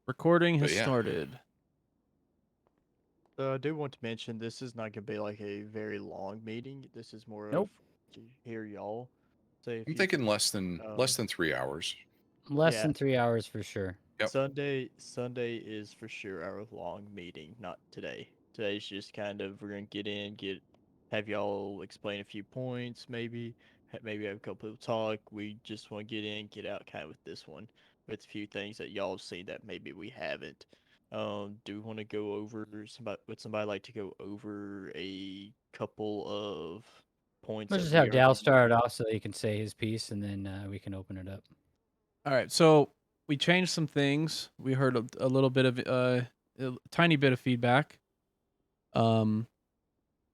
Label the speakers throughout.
Speaker 1: Recording has
Speaker 2: But yeah,
Speaker 1: started.
Speaker 3: I do want to mention this is not gonna be like a very long meeting. This is more of
Speaker 4: Nope.
Speaker 3: to hear y'all. Say a
Speaker 2: I'm
Speaker 3: few
Speaker 2: thinking
Speaker 3: things.
Speaker 2: less than 3 hours.
Speaker 4: Less
Speaker 3: Yeah,
Speaker 4: than 3 hours for sure.
Speaker 2: Yep.
Speaker 3: Sunday is for sure our long meeting, not today. Today's just kind of we're gonna have y'all explain a few points, maybe have a couple of talk. We just want to get in, get out, kind of with this one, with a few things that y'all have seen that maybe we haven't. Do we want to go over would somebody like to go over a couple of points
Speaker 4: Let's
Speaker 3: that
Speaker 4: just
Speaker 3: we
Speaker 4: have
Speaker 3: already
Speaker 4: Dal
Speaker 3: know?
Speaker 4: start off so he can say his piece, and then we can open it up.
Speaker 1: All right, so we changed some things. We heard a little bit of a tiny bit of feedback. Um,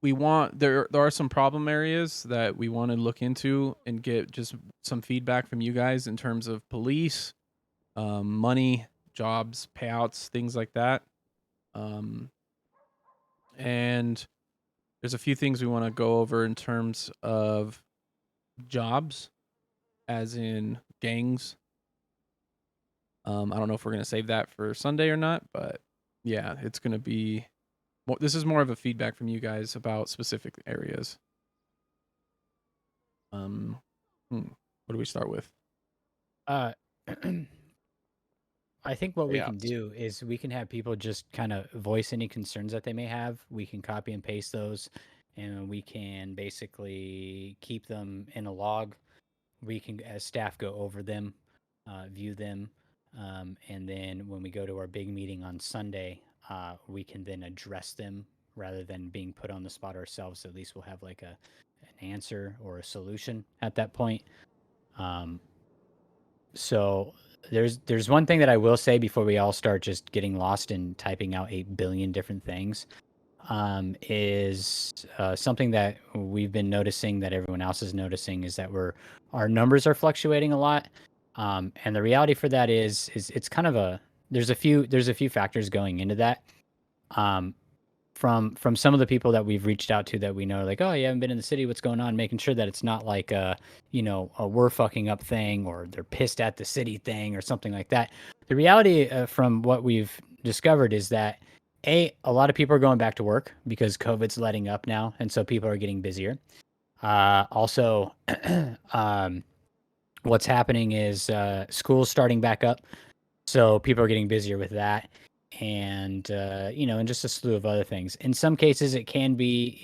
Speaker 1: we want there are some problem areas that we want to look into and get just some feedback from you guys in terms of police, money, jobs, payouts, things like that. Um, and there's a few things we want to go over in terms of jobs, as in gangs. I don't know if we're gonna save that for Sunday or not, but yeah, it's gonna be. This is more of a feedback from you guys about specific areas. Um, what do we start with?
Speaker 4: Uh, I think what we
Speaker 2: Yeah.
Speaker 4: can do is we can have people just kind of voice any concerns that they may have. We can copy and paste those, and we can basically keep them in a log. We can, as staff, go over them, view them, and then when we go to our big meeting on Sunday, we can then address them rather than being put on the spot ourselves. At least we'll have like an answer or a solution at that point. Um, so there's one thing that I will say before we all start just getting lost in typing out 8 billion different things. Is something that we've been noticing that everyone else is noticing is that our numbers are fluctuating a lot, and the reality for that is it's kind of there's a few factors going into that. Um, from some of the people that we've reached out to that we know, like, oh, you haven't been in the city, what's going on? Making sure that it's not like a we're fucking up thing or they're pissed at the city thing or something like that. The reality from what we've discovered is that a lot of people are going back to work because COVID's letting up now, and so people are getting busier. Also, what's happening is school's starting back up, so people are getting busier with that, and and just a slew of other things. In some cases, it can be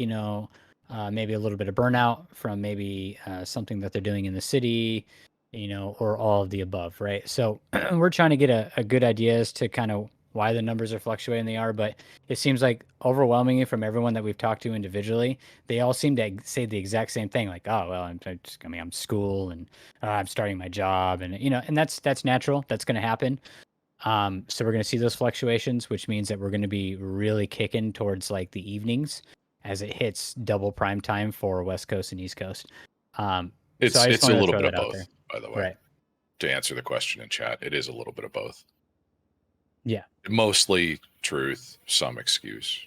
Speaker 4: maybe a little bit of burnout from maybe something that they're doing in the city, or all of the above, right? So we're trying to get a good idea as to kind of why the numbers are fluctuating they are, but it seems like overwhelmingly from everyone that we've talked to individually, they all seem to say the exact same thing, like, oh well, I'm school and I'm starting my job, and and that's natural, that's going to happen. So we're going to see those fluctuations, which means that we're going to be really kicking towards like the evenings as it hits double prime time for West Coast and East Coast. So I just
Speaker 2: It's a
Speaker 4: wanted to
Speaker 2: little
Speaker 4: throw
Speaker 2: bit of
Speaker 4: that out
Speaker 2: both,
Speaker 4: there.
Speaker 2: by the way.
Speaker 4: Right.
Speaker 2: To answer the question in chat, it is a little bit of both.
Speaker 4: Yeah.
Speaker 2: Mostly truth, some excuse.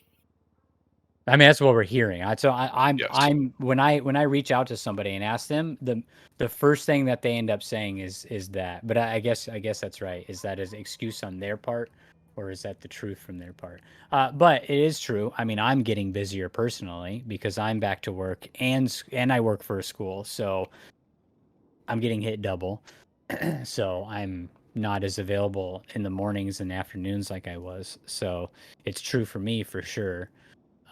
Speaker 4: I mean, that's what we're hearing.
Speaker 2: Yes.
Speaker 4: I'm when I reach out to somebody and ask them, the first thing that they end up saying is that. But I guess that's right. Is that an excuse on their part, or is that the truth from their part? But it is true. I mean, I'm getting busier personally because I'm back to work and I work for a school, so I'm getting hit double. So I'm not as available in the mornings and afternoons like I was. So it's true for me for sure.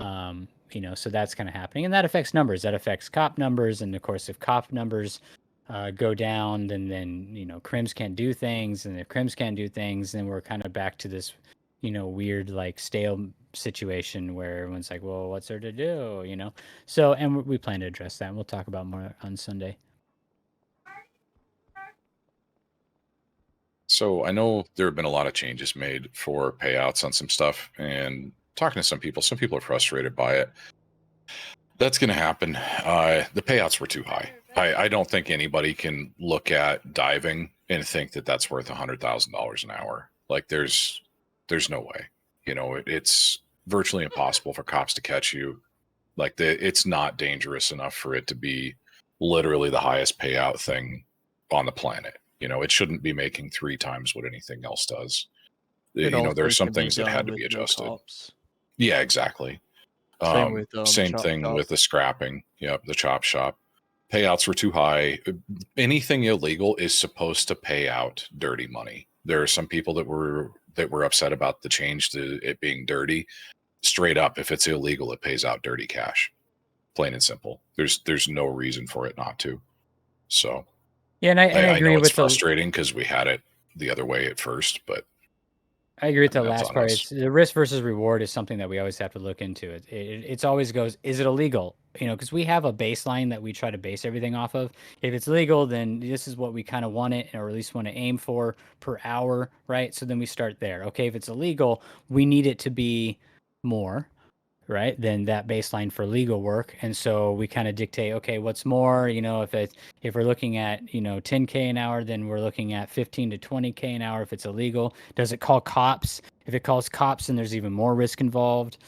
Speaker 4: So that's kind of happening, and that affects numbers. That affects cop numbers, and of course, if cop numbers go down, then crims can't do things, and if crims can't do things, then we're kind of back to this, weird like stale situation where everyone's like, well, what's there to do, So, and we plan to address that, and we'll talk about more on Sunday.
Speaker 2: So I know there have been a lot of changes made for payouts on some stuff, and talking to some people are frustrated by it. That's going to happen. The payouts were too high. I don't think anybody can look at diving and think that that's worth $100,000 an hour. Like there's no way. It's virtually impossible for cops to catch you. Like it's not dangerous enough for it to be literally the highest payout thing on the planet. It shouldn't be making 3 times what anything else does.
Speaker 3: It
Speaker 2: You know, there
Speaker 3: also
Speaker 2: are some
Speaker 3: can be
Speaker 2: things that had
Speaker 3: done
Speaker 2: to
Speaker 3: with
Speaker 2: be
Speaker 3: no
Speaker 2: adjusted.
Speaker 3: cops.
Speaker 2: Yeah, exactly.
Speaker 3: Same with
Speaker 2: Same
Speaker 3: chop
Speaker 2: thing
Speaker 3: shop.
Speaker 2: with the scrapping. Yep, the chop shop. Payouts were too high. Anything illegal is supposed to pay out dirty money. There are some people that were upset about the change to it being dirty. Straight up, if it's illegal, it pays out dirty cash. Plain and simple. There's no reason for it not to. So
Speaker 4: Yeah, and I
Speaker 2: I
Speaker 4: agree
Speaker 2: know it's
Speaker 4: with the
Speaker 2: frustrating because we had it the other way at first, but
Speaker 4: I agree with
Speaker 2: I mean
Speaker 4: the
Speaker 2: that's
Speaker 4: last
Speaker 2: on
Speaker 4: part.
Speaker 2: us.
Speaker 4: It's the risk versus reward is something that we always have to look into. It's always goes, is it illegal? You know, because we have a baseline that we try to base everything off of. If it's legal, then this is what we kind of want it, or at least want to aim for per hour, right? So then we start there. Okay, if it's illegal, we need it to be more, right, than that baseline for legal work. And so we kind of dictate, okay, what's more, you know, if we're looking at, you know, 10K an hour, then we're looking at 15 to 20K an hour if it's illegal. Does it call cops? If it calls cops, then there's even more risk involved.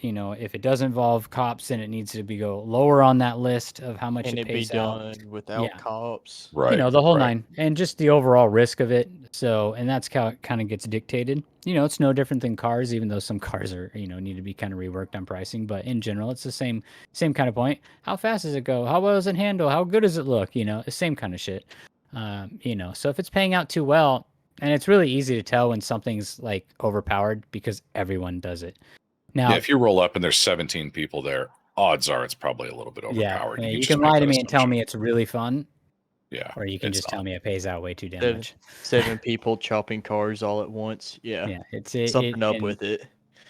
Speaker 4: You know, if it does involve cops, then it needs to be go lower on that list of how much
Speaker 3: Can
Speaker 4: it
Speaker 3: it be
Speaker 4: pays out.
Speaker 3: done without
Speaker 4: Yeah.
Speaker 3: cops?
Speaker 4: You
Speaker 2: Right.
Speaker 4: know, the whole
Speaker 2: Right.
Speaker 4: nine, and just the overall risk of it. So, and that's how it kind of gets dictated. You know, it's no different than cars, even though some cars are, you know, need to be kind of reworked on pricing. But in general, it's the same kind of point. How fast does it go? How well does it handle? How good does it look? You know, the same kind of shit. You know, so if it's paying out too well, and it's really easy to tell when something's like overpowered because everyone does it.
Speaker 2: Yeah,
Speaker 4: Now,
Speaker 2: if you roll up and there's 17 people there, odds are it's probably a little bit
Speaker 4: yeah,
Speaker 2: overpowered. You can
Speaker 4: you
Speaker 2: just
Speaker 4: can
Speaker 2: make
Speaker 4: lie to
Speaker 2: that
Speaker 4: me and tell
Speaker 2: assumption.
Speaker 4: me it's really fun,
Speaker 2: Yeah,
Speaker 4: or you can
Speaker 2: it's
Speaker 4: just tell
Speaker 2: not.
Speaker 4: me it pays out way too damn
Speaker 3: Seven,
Speaker 4: much.
Speaker 3: 7 people chopping cars all at once. Yeah,
Speaker 4: Yeah, it's
Speaker 3: something up with it.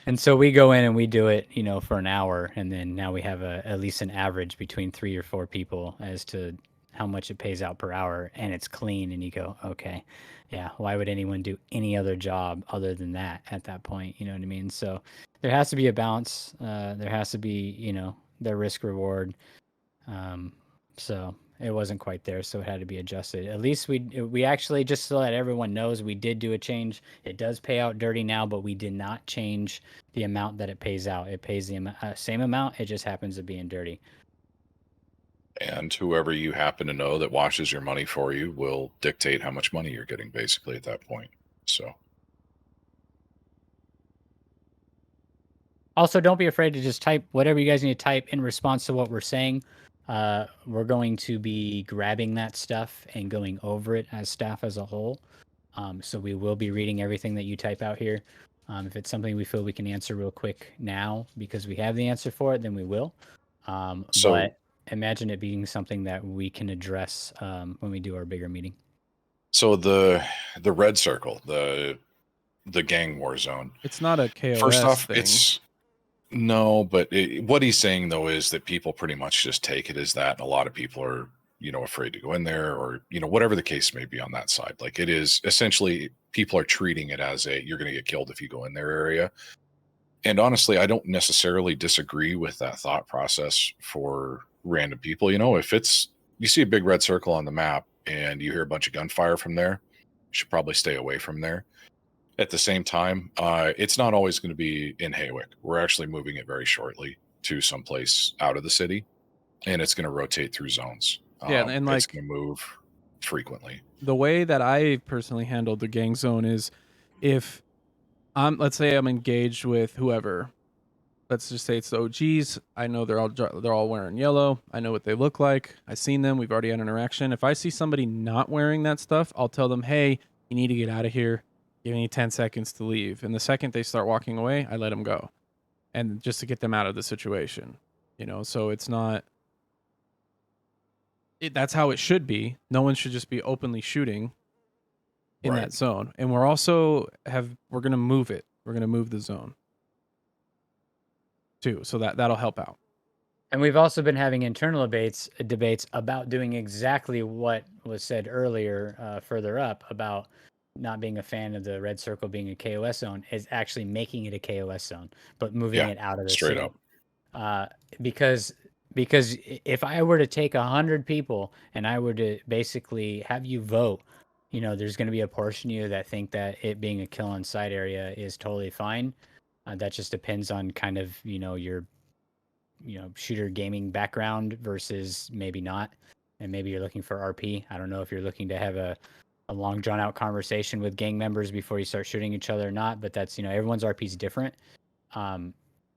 Speaker 4: and so we go in and we do it, you know, for an hour, and then now we have at least an average between 3 or 4 people as to how much it pays out per hour, and it's clean, and you go, okay, yeah, why would anyone do any other job other than that at that point? You know what I mean? So there has to be a balance. There has to be, you know, the risk reward. Um, so it wasn't quite there, so it had to be adjusted. At least we actually, just so that everyone knows, we did do a change. It does pay out dirty now, but we did not change the amount that it pays out. It pays the same amount. It just happens to be in dirty.
Speaker 2: And whoever you happen to know that washes your money for you will dictate how much money you're getting basically at that point. So
Speaker 4: Also, don't be afraid to just type whatever you guys need to type in response to what we're saying. We're going to be grabbing that stuff and going over it as staff as a whole. So we will be reading everything that you type out here. If it's something we feel we can answer real quick now because we have the answer for it, then we will.
Speaker 2: so
Speaker 4: But imagine it being something that we can address when we do our bigger meeting.
Speaker 2: so the red circle, the gang war zone.
Speaker 1: It's not a
Speaker 2: First
Speaker 1: KOS
Speaker 2: off,
Speaker 1: thing.
Speaker 2: it's no, but what he's saying though is that people pretty much just take it as that, and a lot of people are, you know, afraid to go in there, or you know, whatever the case may be on that side. Like it is essentially people are treating it as a you're going to get killed if you go in their area. And honestly, I don't necessarily disagree with that thought process for random people. You know, if it's you see a big red circle on the map and you hear a bunch of gunfire from there, you should probably stay away from there. At the same time, it's not always going to be in Haywick. We're actually moving it very shortly to someplace out of the city, and it's going to rotate through zones.
Speaker 1: Yeah, and
Speaker 2: It's
Speaker 1: like
Speaker 2: going to move frequently.
Speaker 1: the way that I personally handled the gang zone is if let's say I'm engaged with whoever. Let's just say it's the OGs. I know they're all wearing yellow. I know what they look like. I've seen them. We've already had an interaction. If I see somebody not wearing that stuff, I'll tell them, "Hey, you need to get out of here. Give me 10 seconds to leave." And the second they start walking away, I let them go. And just to get them out of the situation. You know, so it's not that's how it should be. No one should just be openly shooting in
Speaker 2: Right.
Speaker 1: that zone. And we're also we're going to move it. We're going to move the zone too. So that'll help out.
Speaker 4: And we've also been having internal debates about doing exactly what was said earlier, further up, about not being a fan of the red circle being a KOS zone, is actually making it a KOS zone, but moving
Speaker 2: Yeah,
Speaker 4: it out of the
Speaker 2: straight
Speaker 4: city.
Speaker 2: up.
Speaker 4: Because if I were to take 100 people and I were to basically have you vote, you know, there's going to be a portion of you that think that it being a kill on site area is totally fine. That just depends on kind of, you know, your shooter gaming background versus maybe not, and maybe you're looking for RP. I don't know if you're looking to have a long drawn out conversation with gang members before you start shooting each other or not. But that's, everyone's RP is different.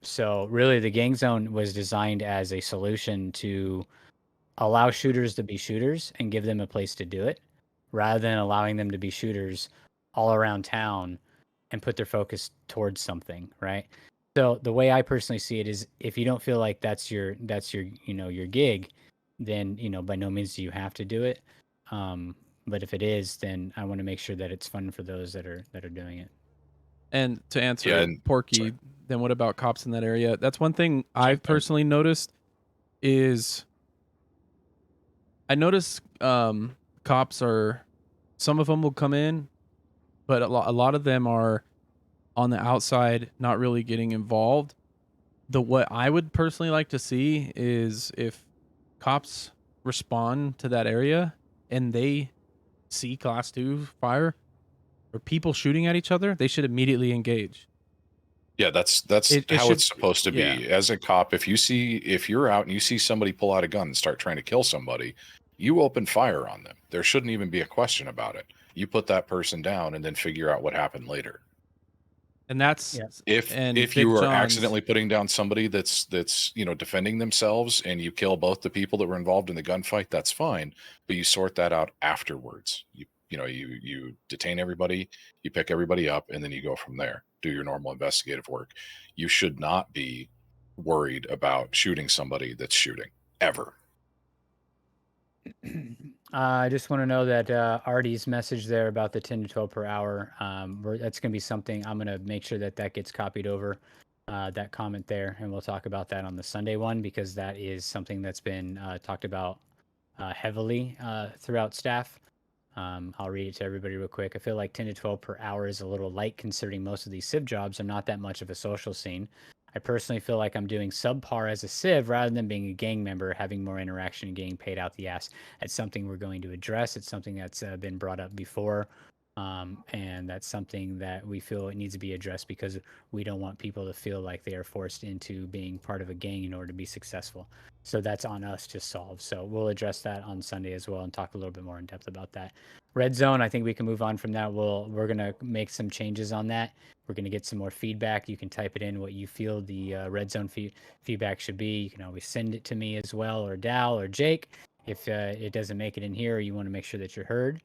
Speaker 4: So really the gang zone was designed as a solution to allow shooters to be shooters and give them a place to do it, rather than allowing them to be shooters all around town and put their focus towards something, right? So the way I personally see it is, if you don't feel like that's your your gig, then by no means do you have to do it. But if it is, then I want to make sure that it's fun for those that are doing it.
Speaker 1: And to
Speaker 2: Yeah,
Speaker 1: answer
Speaker 2: and
Speaker 1: Porky,
Speaker 2: sorry.
Speaker 1: then what about cops in that area? That's one thing
Speaker 2: Same
Speaker 1: I've
Speaker 2: thing.
Speaker 1: personally noticed is I notice cops are, some of them will come in, but a lot of them are on the outside, not really getting involved. What I would personally like to see is if cops respond to that area and they see class 2 fire or people shooting at each other, they should immediately engage.
Speaker 2: Yeah, that's
Speaker 1: It
Speaker 2: how
Speaker 1: should,
Speaker 2: it's supposed to
Speaker 1: yeah.
Speaker 2: be. As a cop, if you're out and you see somebody pull out a gun and start trying to kill somebody, you open fire on them. There shouldn't even be a question about it. You put that person down and then figure out what happened later.
Speaker 1: And that's,
Speaker 4: Yeah.
Speaker 1: and
Speaker 2: If
Speaker 1: Big
Speaker 2: you are
Speaker 1: John's,
Speaker 2: accidentally putting down somebody that's defending themselves and you kill both the people that were involved in the gunfight, that's fine, but you sort that out afterwards. You detain everybody, you pick everybody up, and then you go from there. Do your normal investigative work. You should not be worried about shooting somebody that's shooting ever.
Speaker 4: I just want to know that Artie's message there about the 10 to 12 per hour, that's going to be something I'm going to make sure that gets copied over, that comment there. And we'll talk about that on the Sunday one, because that is something that's been talked about heavily throughout staff. I'll read it to everybody real quick. I feel like 10 to 12 per hour is a little light, considering most of these civ jobs are not that much of a social scene. I personally feel like I'm doing subpar as a civ rather than being a gang member, having more interaction and getting paid out the ass. It's something we're going to address. It's something that's been brought up before. And that's something that we feel it needs to be addressed, because we don't want people to feel like they are forced into being part of a gang in order to be successful. So that's on us to solve. So we'll address that on Sunday as well and talk a little bit more in depth about that. Red zone, I think we can move on from that. We're gonna make some changes on that. We're gonna get some more feedback. You can type it in what you feel the red zone feedback should be. You can always send it to me as well, or Dal, or Jake, if it doesn't make it in here, or you want to make sure that you're heard.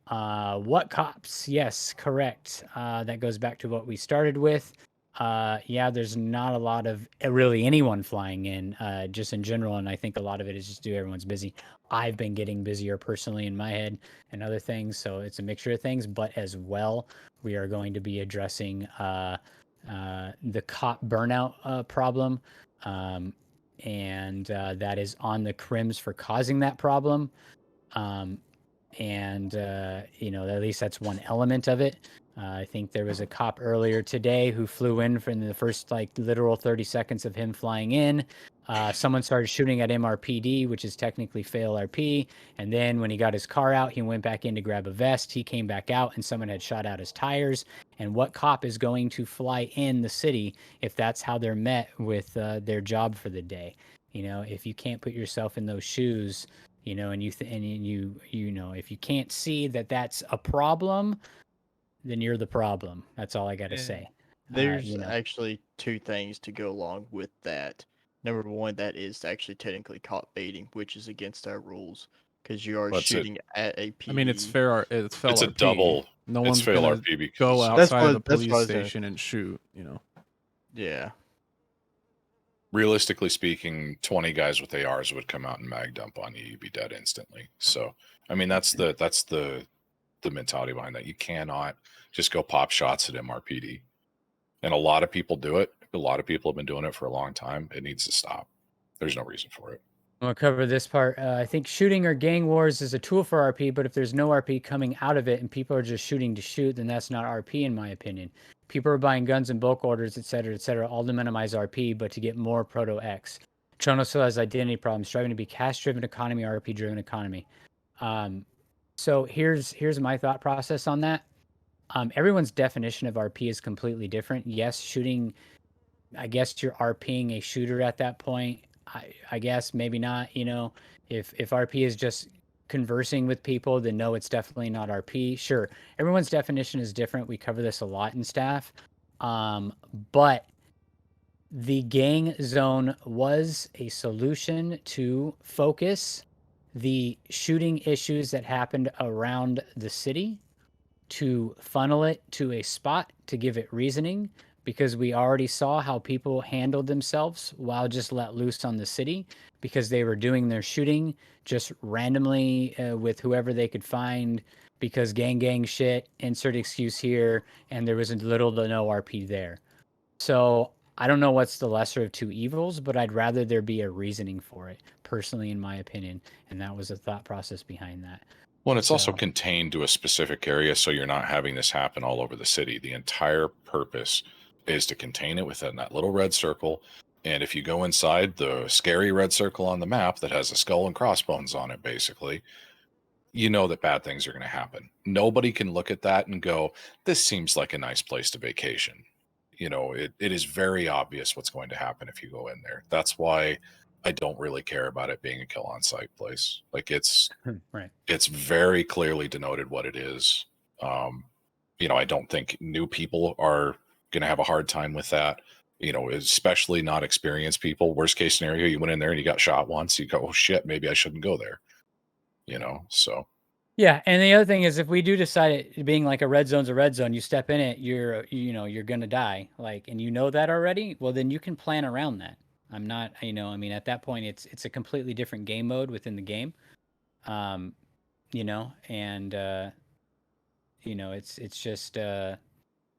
Speaker 4: What cops? Yes, correct. That goes back to what we started with. Yeah, there's not a lot of really anyone flying in, just in general, and I think a lot of it is just due everyone's busy. I've been getting busier personally in my head and other things, so it's a mixture of things. But as well, we are going to be addressing the cop burnout problem, and that is on the crims for causing that problem. And at least that's one element of it. I think there was a cop earlier today who flew in from the first literal 30 seconds of him flying in. Someone started shooting at MRPD, which is technically fail RP. And then when he got his car out, he went back in to grab a vest. He came back out and someone had shot out his tires. And what cop is going to fly in the city if that's how they're met with their job for the day? If you can't put yourself in those shoes, and if you can't see that that's a problem, then you're the problem. That's all I got to say.
Speaker 3: There's actually two things to go along with that. Number one, that is actually technically caught baiting, which is against our rules, because you are
Speaker 2: What's it?
Speaker 3: shooting at a PD.
Speaker 1: I mean, it's fair. It's fail
Speaker 2: It's a
Speaker 1: RP.
Speaker 2: double.
Speaker 1: No
Speaker 2: It's
Speaker 1: one's
Speaker 2: fail
Speaker 1: gonna
Speaker 2: RP because
Speaker 1: go
Speaker 2: it's-
Speaker 1: outside of the
Speaker 3: that's what I
Speaker 1: police
Speaker 3: was gonna-
Speaker 1: station and shoot.
Speaker 3: Yeah.
Speaker 2: realistically speaking, 20 guys with ARs would come out and mag dump on you. You'd be dead instantly. So, I mean, that's the mentality behind that. You cannot just go pop shots at MRPD. And a lot of people do it. A lot of people have been doing it for a long time. It needs to stop. There's no reason for it.
Speaker 4: I'm gonna cover this part. I think shooting or gang wars is a tool for RP, but if there's no RP coming out of it and people are just shooting to shoot, then that's not RP in my opinion. People are buying guns in bulk orders, et cetera, all to minimize RP, but to get more Proto X. Chono still has identity problems, striving to be cash-driven economy, RP-driven economy. So here's my thought process on that. Everyone's definition of RP is completely different. Yes, shooting, I guess you're RPing a shooter at that point. I guess maybe not. If RP is just conversing with people, then no, it's definitely not RP. Sure, everyone's definition is different. We cover this a lot in staff. But the gang zone was a solution to focus the shooting issues that happened around the city, to funnel it to a spot, to give it reasoning, because we already saw how people handled themselves while just let loose on the city, because they were doing their shooting just randomly with whoever they could find, because gang shit, insert excuse here, and there was little to no RP there. So I don't know what's the lesser of two evils, but I'd rather there be a reasoning for it, personally, in my opinion. And that was the thought process behind that.
Speaker 2: Well, it's also
Speaker 4: So-
Speaker 2: contained to a specific area, so you're not having this happen all over the city. The entire purpose is to contain it within that little red circle. And if you go inside the scary red circle on the map that has a skull and crossbones on it, basically, you know that bad things are going to happen. Nobody can look at that and go, this seems like a nice place to vacation. You know, it is very obvious what's going to happen if you go in there. That's why I don't really care about it being a kill on site place. Like
Speaker 4: right.
Speaker 2: it's very clearly denoted what it is. You know, I don't think new people are going to have a hard time with that. You know, especially not experienced people. Worst case scenario, you went in there and you got shot once. You go, oh shit, maybe I shouldn't go there. You know, so
Speaker 4: Yeah, and the other thing is, if we do decide it being like a red zone's a red zone, you step in it, you're gonna die, like, and you know that already. Well, then you can plan around that. I'm not, I mean, at that point, it's a completely different game mode within the game, and it's just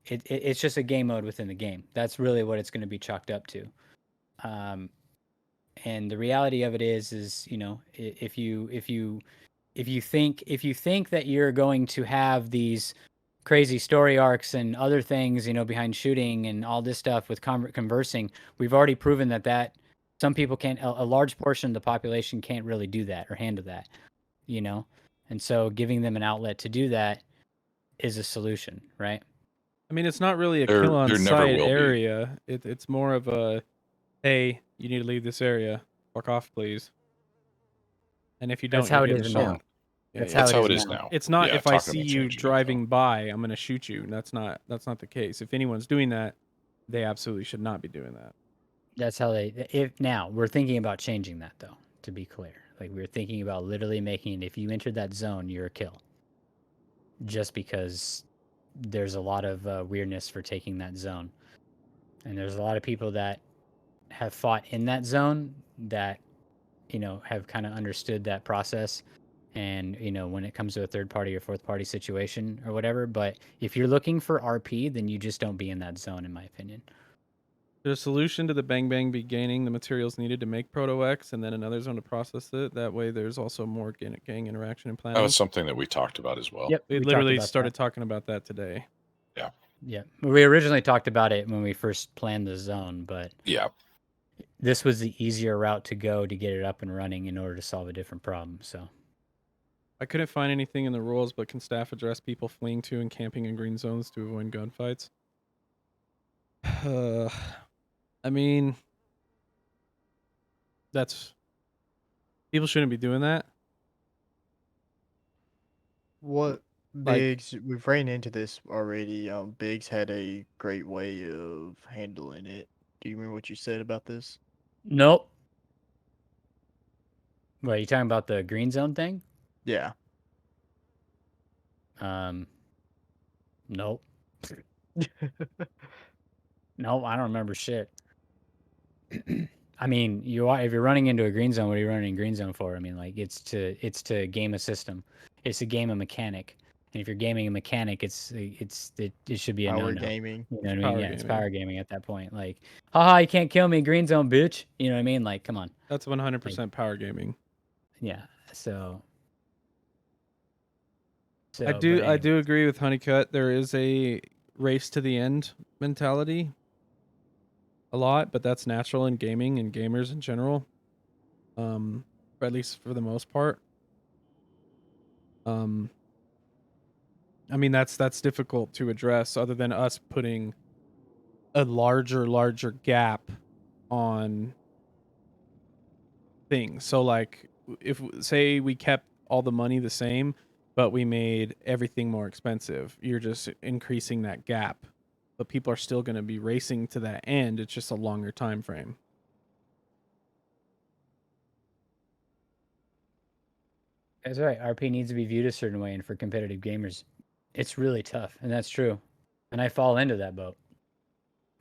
Speaker 4: it's just a game mode within the game. That's really what it's going to be chalked up to. And the reality of it is if you think that you're going to have these crazy story arcs and other things, behind shooting and all this stuff with conversing, we've already proven that some people can't, a large portion of the population can't really do that or handle that, and so giving them an outlet to do that is a solution, right?
Speaker 1: I mean, it's not really a
Speaker 2: There-
Speaker 1: kill on
Speaker 2: there never
Speaker 1: site
Speaker 2: will be.
Speaker 1: area. It's more of a, hey, you need to leave this area. Fuck off, please. And if you don't,
Speaker 4: That's how
Speaker 1: you're
Speaker 4: it
Speaker 1: getting
Speaker 4: is
Speaker 1: shot.
Speaker 4: now.
Speaker 1: Yeah,
Speaker 4: That's
Speaker 1: yeah.
Speaker 2: that's how
Speaker 4: it
Speaker 2: it
Speaker 4: is
Speaker 2: is
Speaker 4: now.
Speaker 2: now.
Speaker 1: It's not
Speaker 2: Yeah,
Speaker 1: if I
Speaker 2: talking
Speaker 1: see
Speaker 2: about
Speaker 1: you
Speaker 2: changing it,
Speaker 1: driving
Speaker 2: though.
Speaker 1: by, I'm gonna shoot you. That's not the case. If anyone's doing that, they absolutely should not be doing that.
Speaker 4: That's how now we're thinking about changing that, though, to be clear. Like, we're thinking about literally making it, if you enter that zone, you're a kill. Just because there's a lot of weirdness for taking that zone. And there's a lot of people that have fought in that zone that, have kind of understood that process. And, when it comes to a third party or fourth party situation or whatever. But if you're looking for RP, then you just don't be in that zone, in my opinion.
Speaker 1: Should a solution to the Bang Bang be gaining the materials needed to make Proto X and then another zone to process it? That way there's also more gang interaction and
Speaker 2: That
Speaker 1: planning.
Speaker 2: was something that we talked about as well.
Speaker 4: Yep.
Speaker 1: We
Speaker 4: talked
Speaker 1: literally
Speaker 4: about
Speaker 1: started
Speaker 4: that.
Speaker 1: talking about that today.
Speaker 4: Yeah. We originally talked about it when we first planned the zone, but
Speaker 2: Yeah.
Speaker 4: this was the easier route to go to get it up and running in order to solve a different problem. So
Speaker 1: I couldn't find anything in the rules, but can staff address people fleeing to and camping in green zones to avoid gunfights? I mean, people shouldn't be doing that.
Speaker 3: What
Speaker 1: Like-
Speaker 3: Biggs? We've ran into this already. Biggs had a great way of handling it. Do you remember what you said about this?
Speaker 4: nope. What, are you talking about the green zone thing?
Speaker 3: Yeah.
Speaker 4: Nope. Nope, I don't remember shit. I mean, if you're running into a green zone, what are you running in green zone for? I mean, like, it's to game a system. It's to game a mechanic. And if you're gaming a mechanic, it should be a
Speaker 3: Power
Speaker 4: no-no.
Speaker 3: gaming.
Speaker 4: You know what I mean?
Speaker 1: Power
Speaker 4: Yeah, it's
Speaker 1: gaming.
Speaker 4: power gaming at that point. Like, haha, you can't kill me, green zone, bitch. You know what I mean? Like, come on.
Speaker 1: That's 100% power gaming.
Speaker 4: Yeah. So
Speaker 1: I
Speaker 4: but
Speaker 1: do
Speaker 4: anyway.
Speaker 1: agree with Honeycut. There is a race to the end mentality a lot, but that's natural in gaming and gamers in general. Or at least for the most part. I mean, that's difficult to address other than us putting a larger gap on things. So like if say we kept all the money the same, but we made everything more expensive. You're just increasing that gap, but people are still going to be racing to that end. It's just a longer time frame.
Speaker 4: That's right. RP needs to be viewed a certain way, and for competitive gamers, it's really tough, and that's true. And I fall into that boat.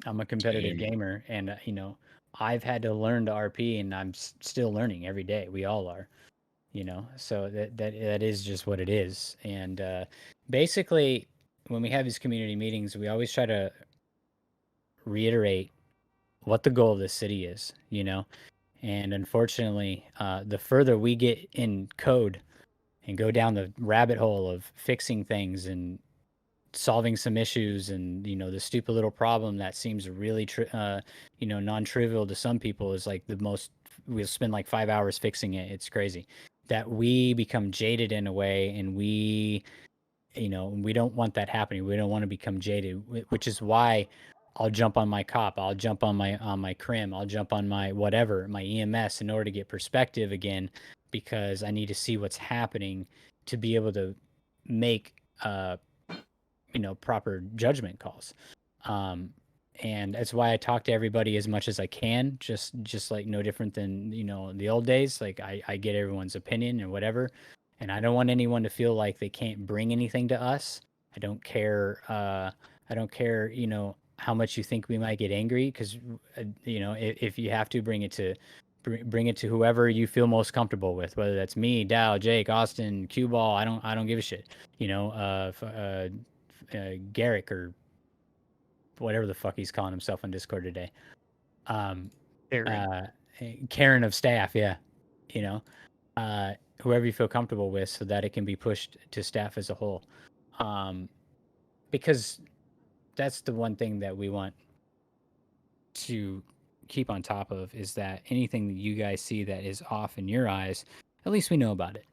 Speaker 4: I'm a competitive
Speaker 2: Same.
Speaker 4: gamer, and I've had to learn to RP, and I'm still learning every day. We all are, So that is just what it is. And basically, when we have these community meetings, we always try to reiterate what the goal of this city is, And unfortunately, the further we get in code and go down the rabbit hole of fixing things and solving some issues and the stupid little problem that seems really non-trivial to some people is like the most, we'll spend like 5 hours fixing it. It's crazy that we become jaded in a way, and we don't want that happening. We don't want to become jaded, which is why I'll jump on my cop, I'll jump on my crim, I'll jump on my whatever, my EMS, in order to get perspective again, because I need to see what's happening to be able to make proper judgment calls. And that's why I talk to everybody as much as I can, just like no different than the old days. Like I get everyone's opinion and whatever, and I don't want anyone to feel like they can't bring anything to us. I don't care. I don't care. How much you think we might get angry, because if you have to bring it to whoever you feel most comfortable with, whether that's me, Dow, Jake, Austin, Q Ball. I don't give a shit. Garrick, or whatever the fuck he's calling himself on Discord today.
Speaker 3: Aaron.
Speaker 4: Karen of staff, yeah. Whoever you feel comfortable with, so that it can be pushed to staff as a whole. Because that's the one thing that we want to keep on top of, is that anything that you guys see that is off in your eyes, at least we know about it.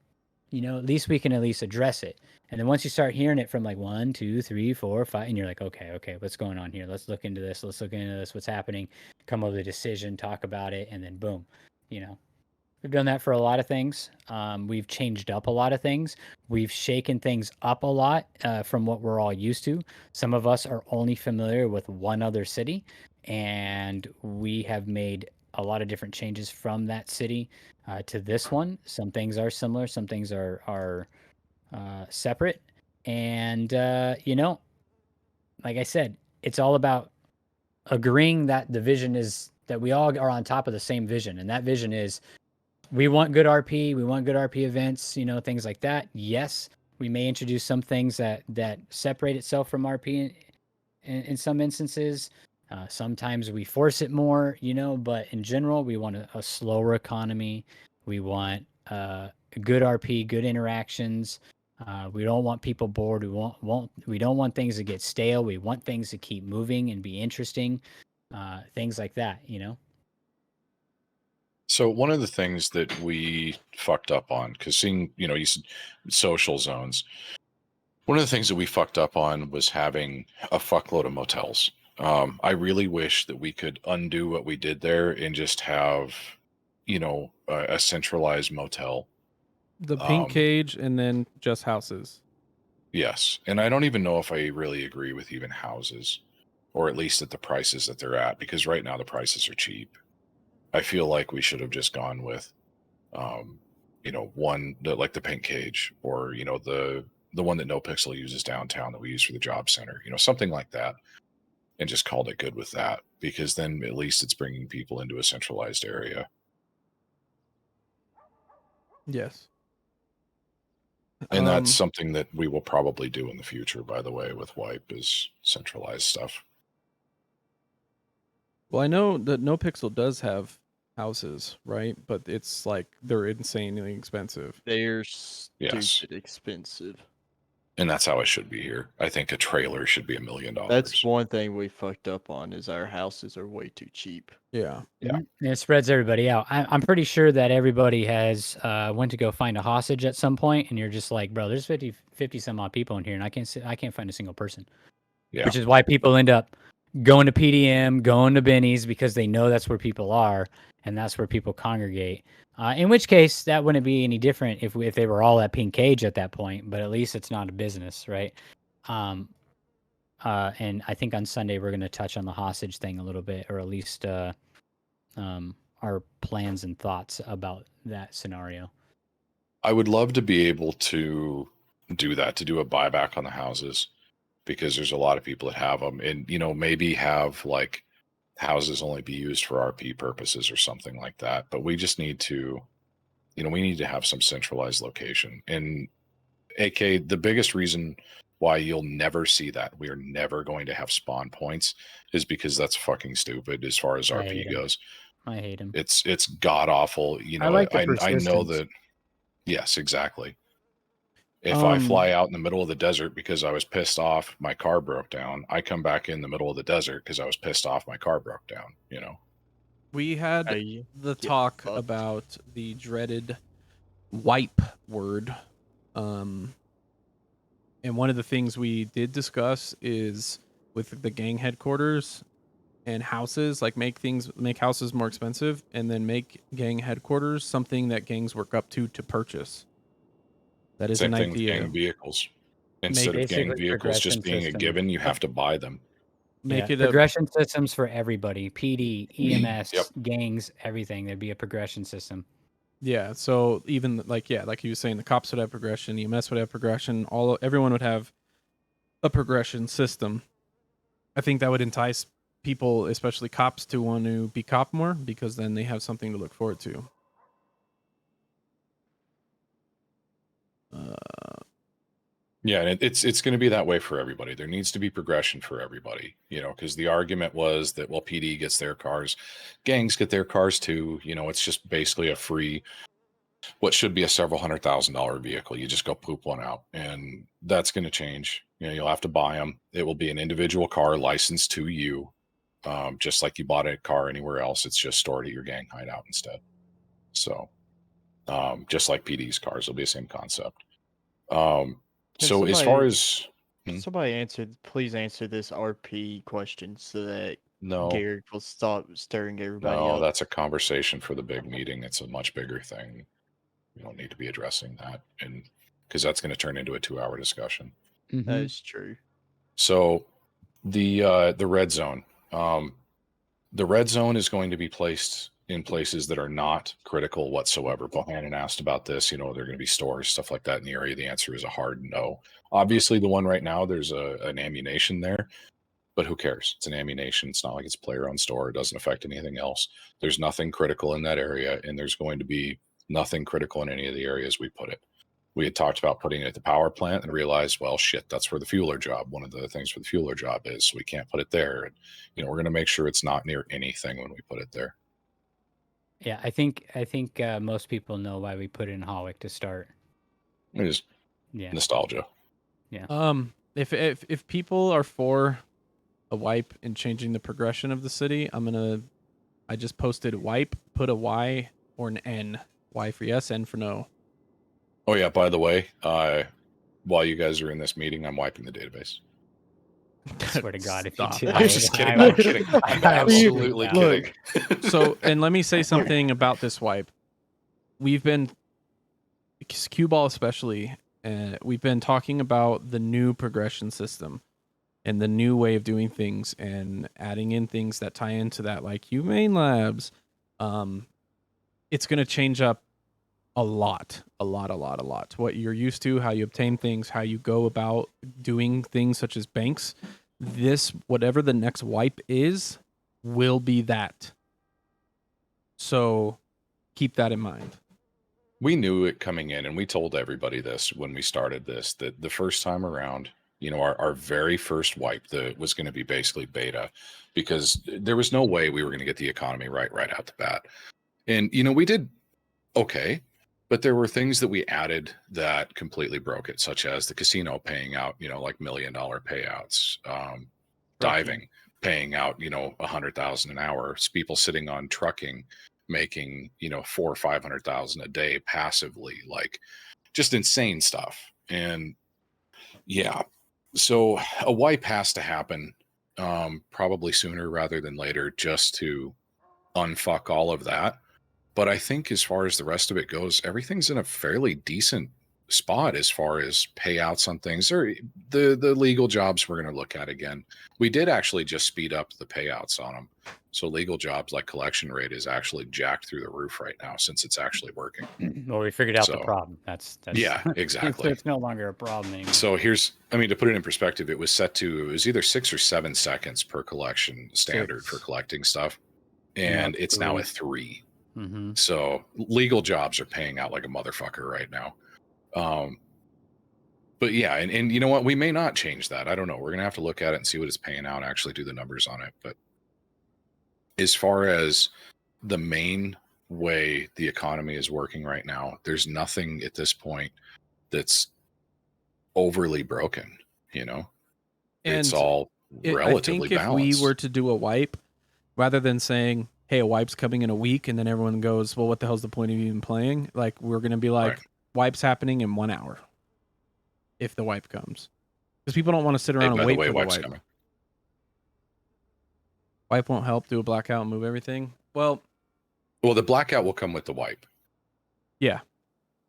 Speaker 4: At least we can at least address it. And then once you start hearing it from like 1, 2, 3, 4, 5, and you're like, okay, what's going on here? Let's look into this. What's happening? Come up with a decision, talk about it, and then boom. We've done that for a lot of things. We've changed up a lot of things. We've shaken things up a lot from what we're all used to. Some of us are only familiar with one other city, and we have made a lot of different changes from that city to this one. Some things are similar, some things are separate, and like I said, it's all about agreeing that the vision is that we all are on top of the same vision, and that vision is we want good RP, we want good RP events, things like that. Yes, we may introduce some things that separate itself from RP in some instances. Sometimes we force it more, but in general, we want a slower economy. We want good RP, good interactions. We don't want people bored. We don't want things to get stale. We want things to keep moving and be interesting. Things like that,
Speaker 2: So one of the things that we fucked up on, because seeing, you said social zones. One of the things that we fucked up on was having a fuckload of motels. I really wish that we could undo what we did there and just have, a centralized motel.
Speaker 1: The pink cage and then just houses.
Speaker 2: Yes. And I don't even know if I really agree with even houses, or at least at the prices that they're at, because right now the prices are cheap. I feel like we should have just gone with, one that, like the pink cage, or, the one that No Pixel uses downtown that we use for the job center, something like that, and just called it good with that, because then at least it's bringing people into a centralized area.
Speaker 1: Yes.
Speaker 2: And that's something that we will probably do in the future, by the way, with Wipe, is centralized stuff.
Speaker 1: Well, I know that No Pixel does have houses, right? But it's like they're insanely expensive.
Speaker 3: They're stupid
Speaker 2: Yes.
Speaker 3: expensive.
Speaker 2: And that's how it should be here. I think a trailer should be $1 million.
Speaker 3: That's one thing we fucked up on, is our houses are way too cheap.
Speaker 1: Yeah.
Speaker 2: Yeah.
Speaker 4: And it spreads everybody out. I'm pretty sure that everybody has went to go find a hostage at some point, and you're just like, bro, there's 50 some odd people in here, and I can't find a single person.
Speaker 2: Yeah.
Speaker 4: Which is why people end up going to PDM, going to Benny's because they know that's where people are and that's where people congregate. In which case, that wouldn't be any different if they were all at Pink Cage at that point. But at least it's not a business, right? And I think on Sunday we're going to touch on the hostage thing a little bit, or at least our plans and thoughts about that scenario.
Speaker 2: I would love to be able to do that, to do a buyback on the houses, because there's a lot of people that have them, and maybe have like houses only be used for RP purposes or something like that. But we just need to, we need to have some centralized location. And AK, the biggest reason why you'll never see that we are never going to have spawn points is because that's fucking stupid as far as
Speaker 4: I
Speaker 2: RP
Speaker 4: hate 'em.
Speaker 2: goes.
Speaker 4: I hate him.
Speaker 2: It's god awful.
Speaker 4: I like the
Speaker 2: I know
Speaker 4: persistence.
Speaker 2: that. Yes, exactly. If I fly out in the middle of the desert because I was pissed off my car broke down, I come back in the middle of the desert because I was pissed off my car broke down,
Speaker 1: We had
Speaker 3: I
Speaker 1: the
Speaker 3: get
Speaker 1: talk
Speaker 3: fucked.
Speaker 1: about the dreaded wipe word. And one of the things we did discuss is with the gang headquarters and houses, like make houses more expensive and then make gang headquarters something that gangs work up to purchase. That is
Speaker 2: Same
Speaker 1: an
Speaker 2: thing with
Speaker 1: idea.
Speaker 2: gang vehicles. Instead of gang
Speaker 4: Basically
Speaker 2: vehicles just
Speaker 4: progression
Speaker 2: being a
Speaker 4: system.
Speaker 2: given, you have to buy them.
Speaker 1: Make
Speaker 4: Yeah,
Speaker 1: it a
Speaker 4: progression systems for everybody. PD, EMS,
Speaker 2: Yep.
Speaker 4: gangs, everything. There'd be a progression system.
Speaker 1: yeah. So even like you were saying, the cops would have progression, EMS would have progression, everyone would have a progression system. I think that would entice people, especially cops, to want to be cop more because then they have something to look forward to.
Speaker 2: Yeah, and it's going to be that way for everybody. There needs to be progression for everybody, because the argument was that, well, PD gets their cars, gangs get their cars too. It's just basically a free, what should be a several $100,000 vehicle. You just go poop one out, and that's going to change. You'll have to buy them. It will be an individual car licensed to you, just like you bought a car anywhere else. It's just stored at your gang hideout instead. So, just like PD's cars, it'll be the same concept.
Speaker 3: Can
Speaker 2: So as far
Speaker 3: somebody-
Speaker 2: as
Speaker 3: Somebody please answer this RP question so that
Speaker 2: no,
Speaker 3: Garrett will stop stirring everybody
Speaker 2: no,
Speaker 3: up.
Speaker 2: that's a conversation for the big meeting. It's a much bigger thing. We don't need to be addressing that, and because that's going to turn into a 2-hour discussion.
Speaker 3: That is true.
Speaker 2: So the red zone, the red zone is going to be placed in places that are not critical whatsoever. Bohannon asked about this. There are going to be stores, stuff like that in the area. The answer is a hard no. Obviously, the one right now, there's an ammunition there, but who cares? It's an ammunition. It's not like it's a player-owned store. It doesn't affect anything else. There's nothing critical in that area, and there's going to be nothing critical in any of the areas we put it. We had talked about putting it at the power plant and realized, well, shit, that's where the fueler job, one of the things for the fueler job is. So we can't put it there. And, we're going to make sure it's not near anything when we put it there.
Speaker 4: Yeah, I think most people know why we put it in Hawick to start.
Speaker 2: It is nostalgia.
Speaker 1: If people are for a wipe and changing the progression of the city, I just posted wipe, put a Y or an N. Y for yes, N for no.
Speaker 2: Oh yeah, by the way, while you guys are in this meeting, I'm wiping the database.
Speaker 4: I swear to God, if you
Speaker 1: Stop.
Speaker 4: do,
Speaker 2: I'm just kidding. I'm kidding. I'm absolutely kidding.
Speaker 1: So, and let me say something about this wipe. We've been, Cue Ball especially, we've been talking about the new progression system and the new way of doing things and adding in things that tie into that, like Humane Labs. It's going to change up a lot. What you're used to, how you obtain things, how you go about doing things such as banks. Whatever the next wipe is, will be that. So keep that in mind.
Speaker 2: We knew it coming in, and we told everybody this when we started this, that the first time around, our very first wipe that was going to be basically beta, because there was no way we were going to get the economy right out the bat. And, we did okay, but there were things that we added that completely broke it, such as the casino paying out, like $1 million payouts, diving paying out, $100,000 an hour, people sitting on trucking making, $400,000 or $500,000 a day passively, like just insane stuff. And yeah, so a wipe has to happen. probably sooner rather than later, just to unfuck all of that. But I think as far as the rest of it goes, everything's in a fairly decent spot as far as payouts on things, or the legal jobs we're going to look at again. We did actually just speed up the payouts on them. So legal jobs like collection rate is actually jacked through the roof right now since it's actually working.
Speaker 4: Well, we figured out the
Speaker 2: So
Speaker 4: problem. That's
Speaker 2: yeah,
Speaker 4: so
Speaker 2: exactly.
Speaker 4: it's no longer a problem anymore.
Speaker 2: So I mean, to put it in perspective, it was either 6 or 7 seconds per collection standard for
Speaker 4: 6.
Speaker 2: collecting stuff.
Speaker 4: Now
Speaker 2: And
Speaker 4: it's
Speaker 2: it's now
Speaker 4: 3.
Speaker 2: at 3.
Speaker 4: Mm-hmm.
Speaker 2: So legal jobs are paying out like a motherfucker right now. But yeah, and you know what? We may not change that. I don't know. We're going to have to look at it and see what it's paying out, actually do the numbers on it. But as far as the main way the economy is working right now, there's nothing at this point that's overly broken, you know? It's
Speaker 1: And
Speaker 2: all
Speaker 1: I
Speaker 2: relatively
Speaker 1: think if we were
Speaker 2: balanced.
Speaker 1: to do a wipe, rather than saying, "Hey, a wipe's coming in a week," and then everyone goes, "Well, what the hell's the point of even playing?" Like, we're gonna be like,
Speaker 2: Right.
Speaker 1: "Wipe's happening in 1 hour." If the wipe comes, because people don't want to sit
Speaker 2: Hey,
Speaker 1: around and
Speaker 2: by the
Speaker 1: wait
Speaker 2: way,
Speaker 1: for the
Speaker 2: wife's
Speaker 1: wipe.
Speaker 2: coming.
Speaker 1: Wipe won't help do a blackout and move everything. Well,
Speaker 2: Well, the blackout will come with the wipe.
Speaker 1: yeah,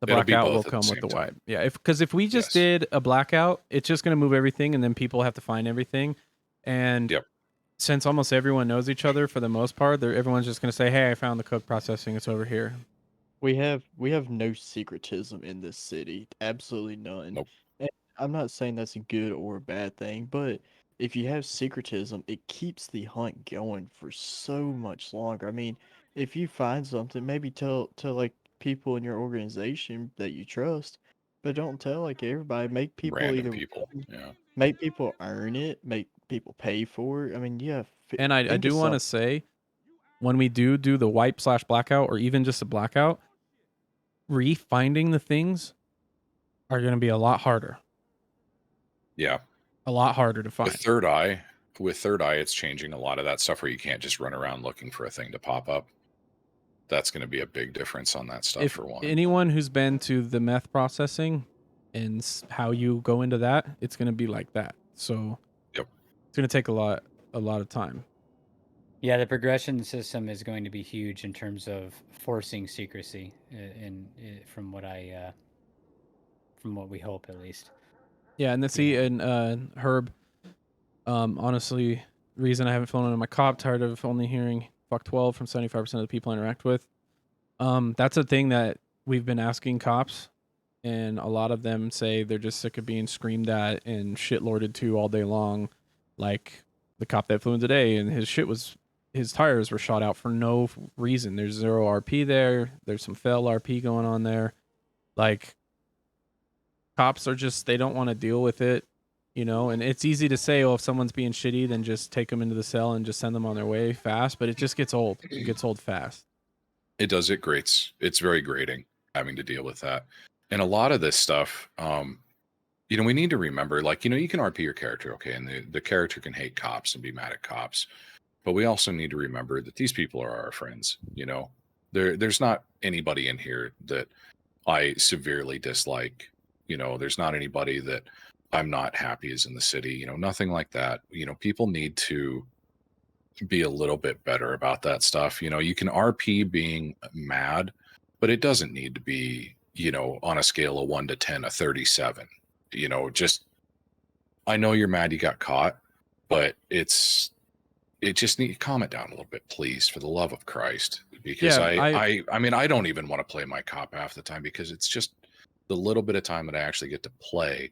Speaker 1: the
Speaker 2: It'll be
Speaker 1: blackout will
Speaker 2: both at the
Speaker 1: come with
Speaker 2: same
Speaker 1: the
Speaker 2: time.
Speaker 1: wipe. Yeah, because if we just
Speaker 2: Yes.
Speaker 1: did a blackout, it's just gonna move everything, and then people have to find everything. And
Speaker 2: Yep.
Speaker 1: since almost everyone knows each other for the most part, everyone's just gonna say, "Hey, I found the cook processing. It's over here."
Speaker 3: We have no secretism in this city. Absolutely none.
Speaker 2: Nope.
Speaker 3: And I'm not saying that's a good or a bad thing, but if you have secretism, it keeps the hunt going for so much longer. I mean, if you find something, maybe tell like people in your organization that you trust, but don't tell like everybody. Make people
Speaker 2: Random
Speaker 3: either
Speaker 2: people. Yeah.
Speaker 3: make people earn it, make people pay for it. I mean, yeah,
Speaker 1: And I
Speaker 3: think of
Speaker 1: do want to
Speaker 3: something.
Speaker 1: say, when we do the wipe slash blackout, or even just a blackout, re-finding the things are gonna be a lot harder.
Speaker 2: Yeah.
Speaker 1: A lot harder to
Speaker 2: With
Speaker 1: find.
Speaker 2: third eye, it's changing a lot of that stuff where you can't just run around looking for a thing to pop up. That's going to be a big difference on that stuff
Speaker 1: If
Speaker 2: for one.
Speaker 1: anyone who's been to the meth processing and how you go into that, it's going to be like that. So
Speaker 2: Yep.
Speaker 1: it's going to take a lot of time.
Speaker 4: Yeah, the progression system is going to be huge in terms of forcing secrecy, from what from what we hope at least.
Speaker 1: Yeah, and Herb, honestly, reason I haven't flown under my cop, tired of only hearing fuck 12 from 75% of the people I interact with. That's a thing that we've been asking cops, and a lot of them say they're just sick of being screamed at and shit lorded to all day long. Like the cop that flew in today, and his tires were shot out for no reason. There's 0 RP there. There's some fail RP going on there. Like, cops are just, they don't want to deal with it, and it's easy to say, oh, if someone's being shitty, then just take them into the cell and just send them on their way fast, but it just gets old. It gets old fast.
Speaker 2: It does. It grates. It's very grating having to deal with that. And a lot of this stuff, we need to remember, like, you can RP your character, okay, and the character can hate cops and be mad at cops. But we also need to remember that these people are our friends, There's not anybody in here that I severely dislike. There's not anybody that I'm not happy is in the city, nothing like that. People need to be a little bit better about that stuff. You can RP being mad, but it doesn't need to be, on a scale of 1 to 10, a 37. Just, I know you're mad you got caught, but it just need to calm it down a little bit, please, for the love of Christ. Because
Speaker 1: Yeah,
Speaker 2: I mean, I don't even want to play my cop half the time because it's just the little bit of time that I actually get to play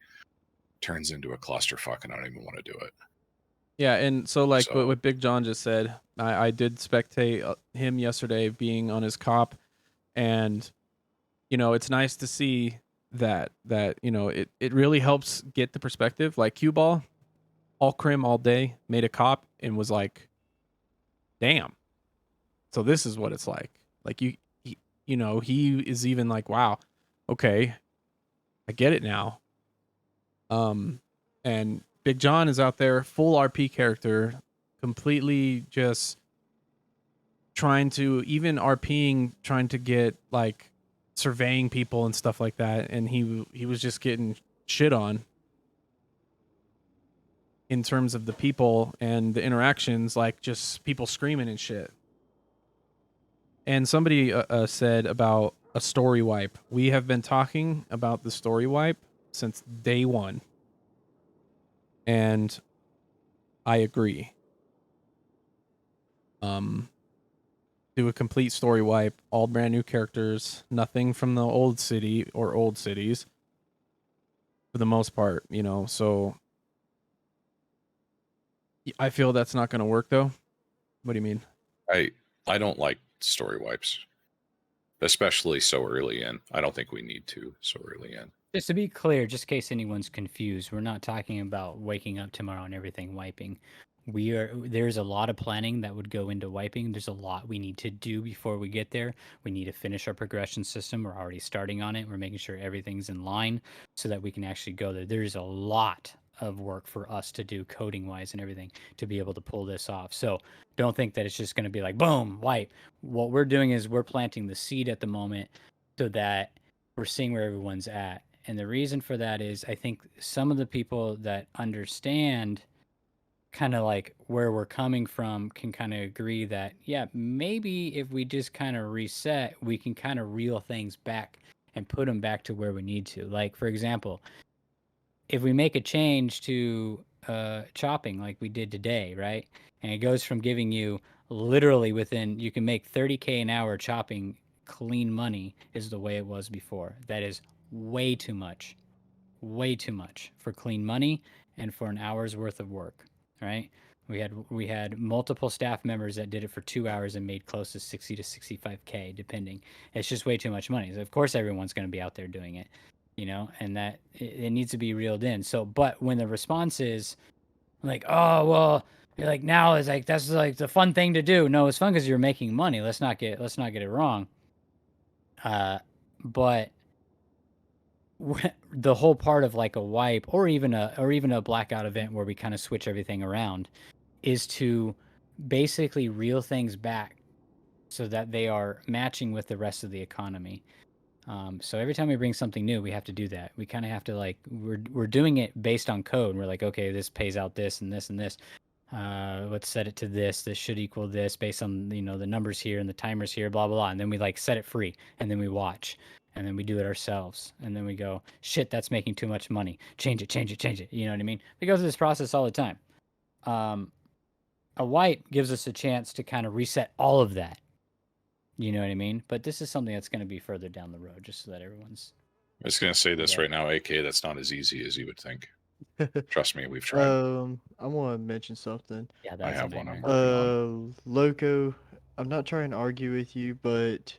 Speaker 2: turns into a clusterfuck, and I don't even want to do it.
Speaker 1: Yeah, and so like
Speaker 2: So
Speaker 1: what Big John just said, I did spectate him yesterday being on his cop, and it's nice to see that it really helps get the perspective. Like Cue Ball, all crim all day, made a cop and was like, damn. So this is what it's like. Like he is even like, wow, okay, I get it now. And Big John is out there, full RP character, completely just trying to, even RPing, trying to get like surveying people and stuff like that, and he was just getting shit on. in terms of the people and the interactions, like just people screaming and shit. And somebody said about a story wipe. We have been talking about the story wipe since day one. And I agree. Do a complete story wipe, all brand new characters, nothing from the old city or old cities for the most part, you know. So I feel that's not going to work though. What do you mean?
Speaker 2: I don't like story wipes, especially so early in. I don't think we need to so early in.
Speaker 4: Just to be clear, just in case anyone's confused, we're not talking about waking up tomorrow and everything wiping. There's a lot of planning that would go into wiping. There's a lot we need to do before we get there. We need to finish our progression system. We're already starting on it. We're making sure everything's in line so that we can actually go there. There's a lot of work for us to do coding wise and everything to be able to pull this off. So don't think that it's just going to be like boom, wipe. What we're doing is we're planting the seed at the moment so that we're seeing where everyone's at. And the reason for that is I think some of the people that understand kind of like where we're coming from can kind of agree that, yeah, maybe if we just kind of reset, we can kind of reel things back and put them back to where we need to. Like, for example, if we make a change to chopping like we did today, right? And it goes from giving you literally within, you can make 30K an hour chopping clean money is the way it was before. That is way too much for clean money and for an hour's worth of work, right? We had multiple staff members that did it for 2 hours and made close to 60 to 65K depending. It's just way too much money. So of course everyone's going to be out there doing it, you know, and that it needs to be reeled in. So but when the response is like, oh well, you're like, now is like that's like the fun thing to do. No, it's fun because you're making money. Let's not get it wrong. But the whole part of like a wipe or even a blackout event where we kind of switch everything around is to basically reel things back so that they are matching with the rest of the economy. So every time we bring something new, we have to do that. We kind of have to like we're doing it based on code. We're like, okay, this pays out this and this and this. Let's set it to this. This should equal this based on the numbers here and the timers here, blah blah blah. And then we like set it free, and then we watch, and then we do it ourselves, and then we go, shit, that's making too much money. Change it, change it, change it. You know what I mean? We go through this process all the time. A wipe gives us a chance to kind of reset all of that. You know what I mean? But this is something that's going to be further down the road, just so that everyone's.
Speaker 2: I was going to say this right now, AK. That's not as easy as you would think. Trust me, we've tried.
Speaker 3: I want to mention something.
Speaker 4: Yeah,
Speaker 2: I have one. I'm
Speaker 4: nightmare.
Speaker 2: working on.
Speaker 3: Loco, I'm not trying to argue with you, but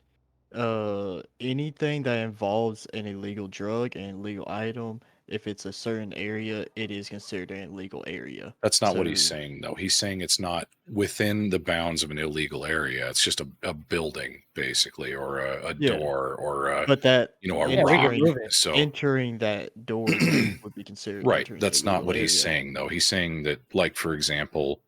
Speaker 3: anything that involves an illegal drug and illegal item, if it's a certain area, it is considered an illegal area.
Speaker 2: That's not what he's saying, though. He's saying it's not within the bounds of an illegal area. It's just a building, basically, or a door, or a,
Speaker 3: but that
Speaker 2: a
Speaker 3: entering,
Speaker 2: rock. So
Speaker 3: entering that door would be considered
Speaker 2: right.
Speaker 3: entering
Speaker 2: That's
Speaker 3: the
Speaker 2: not
Speaker 3: illegal
Speaker 2: what he's
Speaker 3: area.
Speaker 2: saying, though. He's saying that, like, for example,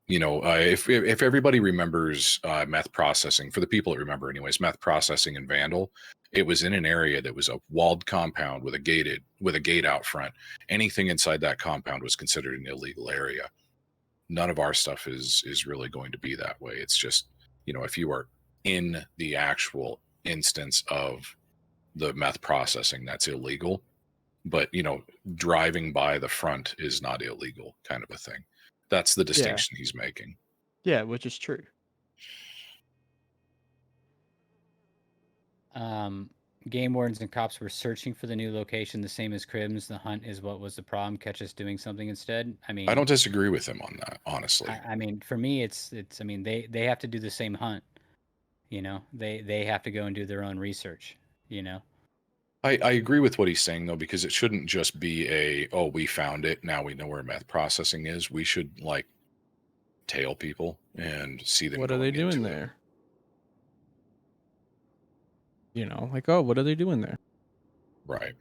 Speaker 2: if everybody remembers meth processing, for the people that remember anyways, meth processing in Vandal, it was in an area that was a walled compound with a gate out front. Anything inside that compound was considered an illegal area. None of our stuff is really going to be that way. It's just, if you are in the actual instance of the meth processing, that's illegal. But, driving by the front is not illegal, kind of a thing. That's the distinction he's making.
Speaker 3: Yeah, which is true.
Speaker 4: Game wardens and cops were searching for the new location, the same as Crims. The hunt is what was the problem. Catch us doing something instead. I mean,
Speaker 2: I don't disagree with him on that, honestly.
Speaker 4: I mean, for me, it's. I mean, they have to do the same hunt. They have to go and do their own research.
Speaker 2: I agree with what he's saying, though, because it shouldn't just be we found it, now we know where meth processing is. We should, like, tail people and see them.
Speaker 1: What are they doing there? Like, oh, what are they doing there?
Speaker 2: Right.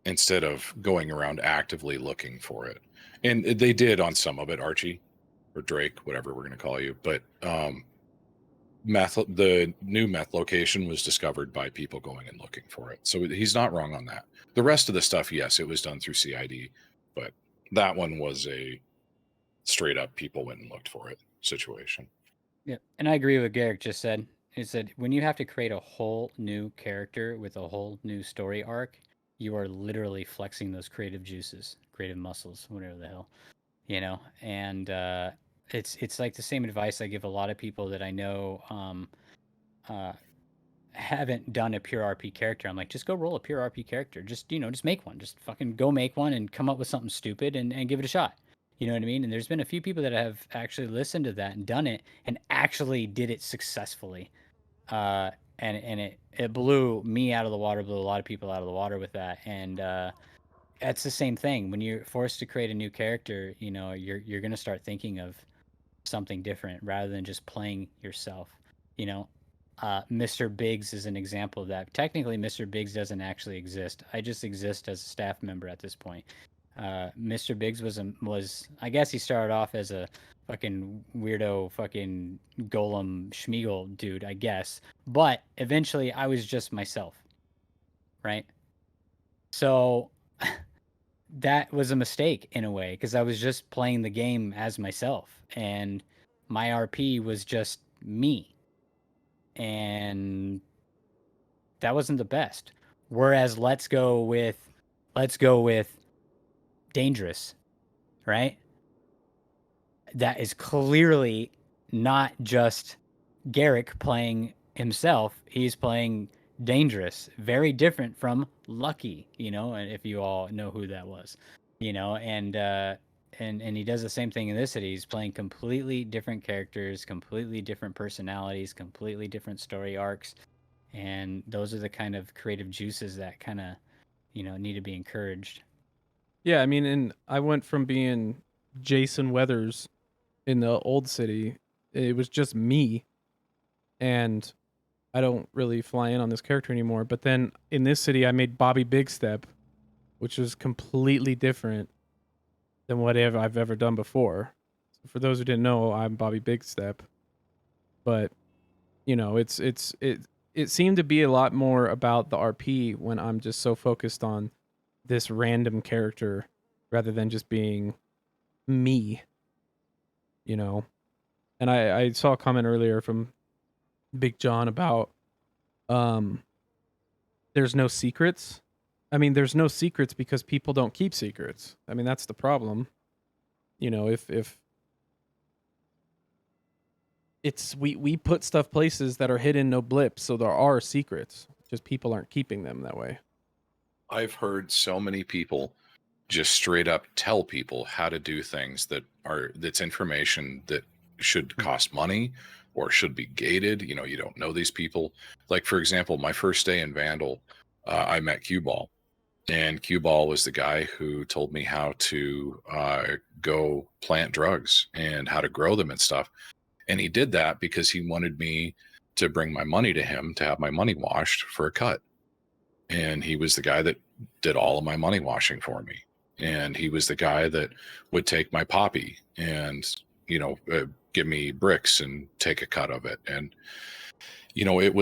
Speaker 2: Instead of going around actively looking for it. And they did on some of it, Archie, or Drake, whatever we're going to call you. But the new meth location was discovered by people going and looking for it. So he's not wrong on that. The rest of the stuff, yes, it was done through CID, but That one was a straight up people went and looked for it situation.
Speaker 4: Yeah, and I agree with what Garrick just said. He said when you have to create a whole new character with a whole new story arc, you are literally flexing those creative juices, creative muscles, whatever the hell, you know. And it's like the same advice I give a lot of people that I know uh, haven't done a pure RP character. I'm like, just go roll a pure RP character. Just just make one. Just fucking go make one and come up with something stupid and give it a shot. You know what I mean? And there's been a few people that have actually listened to that and done it and actually did it successfully. And it blew me out of the water, blew a lot of people out of the water with that. And that's the same thing. When you're forced to create a new character, you're gonna start thinking of something different rather than just playing yourself. Mr. Biggs is an example of that. Technically, Mr. Biggs doesn't actually exist. I just exist as a staff member at this point. Mr. Biggs was I guess he started off as a fucking weirdo fucking golem schmiegel dude, I guess. But eventually I was just myself. Right? So that was a mistake in a way because I was just playing the game as myself and my RP was just me. And that wasn't the best. Whereas let's go with dangerous, right? That is clearly not just Garrick playing himself. He's playing dangerous, very different from Lucky, and if you all know who that was, and he does the same thing in this city. He's playing completely different characters, completely different personalities, completely different story arcs. And those are the kind of creative juices that kind of need to be encouraged.
Speaker 1: Yeah, I mean, and I went from being Jason Weathers in the old city. It was just me, and I don't really fly in on this character anymore. But then in this city, I made Bobby Big Step, which is completely different than whatever I've ever done before. So for those who didn't know, I'm Bobby Big Step. But it seemed to be a lot more about the RP when I'm just so focused on this random character rather than just being me, you know. And I saw a comment earlier from Big John about um there's no secrets. I mean, there's no secrets because people don't keep secrets. I mean, that's the problem. If it's we put stuff places that are hidden, no blips, so there are secrets. Just people aren't keeping them that way.
Speaker 2: I've heard so many people just straight up tell people how to do things that's information that should cost money or should be gated. You don't know these people. Like, for example, my first day in Vandal, I met Q-Ball, and Q-Ball was the guy who told me how to go plant drugs and how to grow them and stuff. And he did that because he wanted me to bring my money to him to have my money washed for a cut. And he was the guy that did all of my money washing for me. And he was the guy that would take my poppy and, give me bricks and take a cut of it. And, it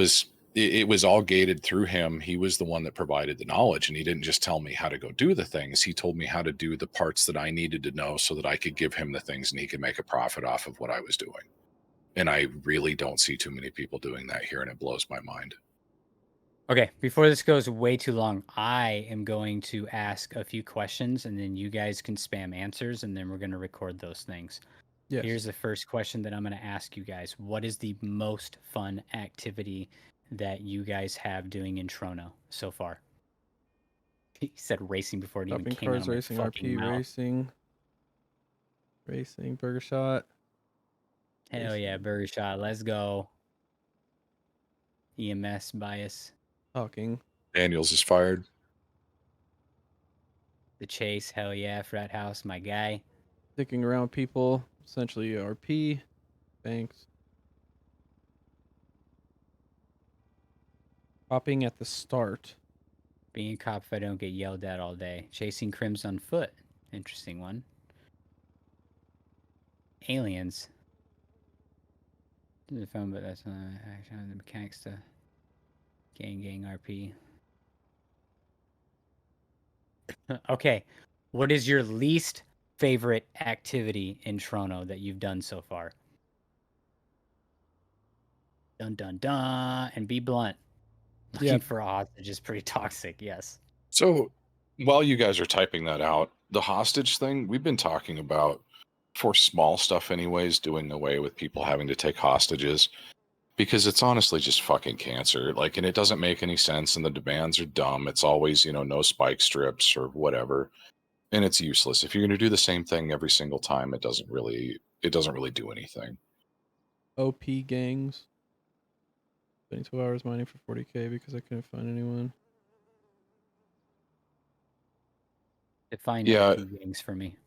Speaker 2: was all gated through him. He was the one that provided the knowledge, and he didn't just tell me how to go do the things. He told me how to do the parts that I needed to know so that I could give him the things and he could make a profit off of what I was doing. And I really don't see too many people doing that here, and it blows my mind.
Speaker 4: Okay, before this goes way too long, I am going to ask a few questions and then you guys can spam answers and then we're going to record those things.
Speaker 1: Yes.
Speaker 4: Here's the first question that I'm going to ask you guys. What is the most fun activity that you guys have doing in Trono so far? He said racing before it even
Speaker 1: Shopping
Speaker 4: came out
Speaker 1: cars,
Speaker 4: of my
Speaker 1: racing,
Speaker 4: fucking
Speaker 1: RP,
Speaker 4: mouth.
Speaker 1: racing, burger shot.
Speaker 4: Hell yeah,
Speaker 1: racing.
Speaker 4: burger shot. Let's go. EMS bias.
Speaker 1: Talking.
Speaker 2: Daniels is fired.
Speaker 4: The chase. Hell yeah. Frat house. My guy.
Speaker 1: Sticking around people. Essentially RP. Thanks. Hopping at the start.
Speaker 4: Being a cop if I don't get yelled at all day. Chasing crims on foot. Interesting one. Aliens. This is fun, but that's not actually the mechanics to gang RP. Okay. What is your least favorite activity in Trono that you've done so far? Dun dun dun, and be blunt.
Speaker 1: Yeah.
Speaker 4: Looking for a hostage is pretty toxic. Yes.
Speaker 2: So while you guys are typing that out, the hostage thing, we've been talking about for small stuff anyways, doing away with people having to take hostages because it's honestly just fucking cancer. Like, and it doesn't make any sense and the demands are dumb. It's always, no spike strips or whatever. And it's useless. If you're going to do the same thing every single time, it doesn't really do anything.
Speaker 1: OP gangs. Spending 2 hours mining for 40K because I couldn't find anyone.
Speaker 4: Define
Speaker 2: Yeah.
Speaker 4: OP gangs for me.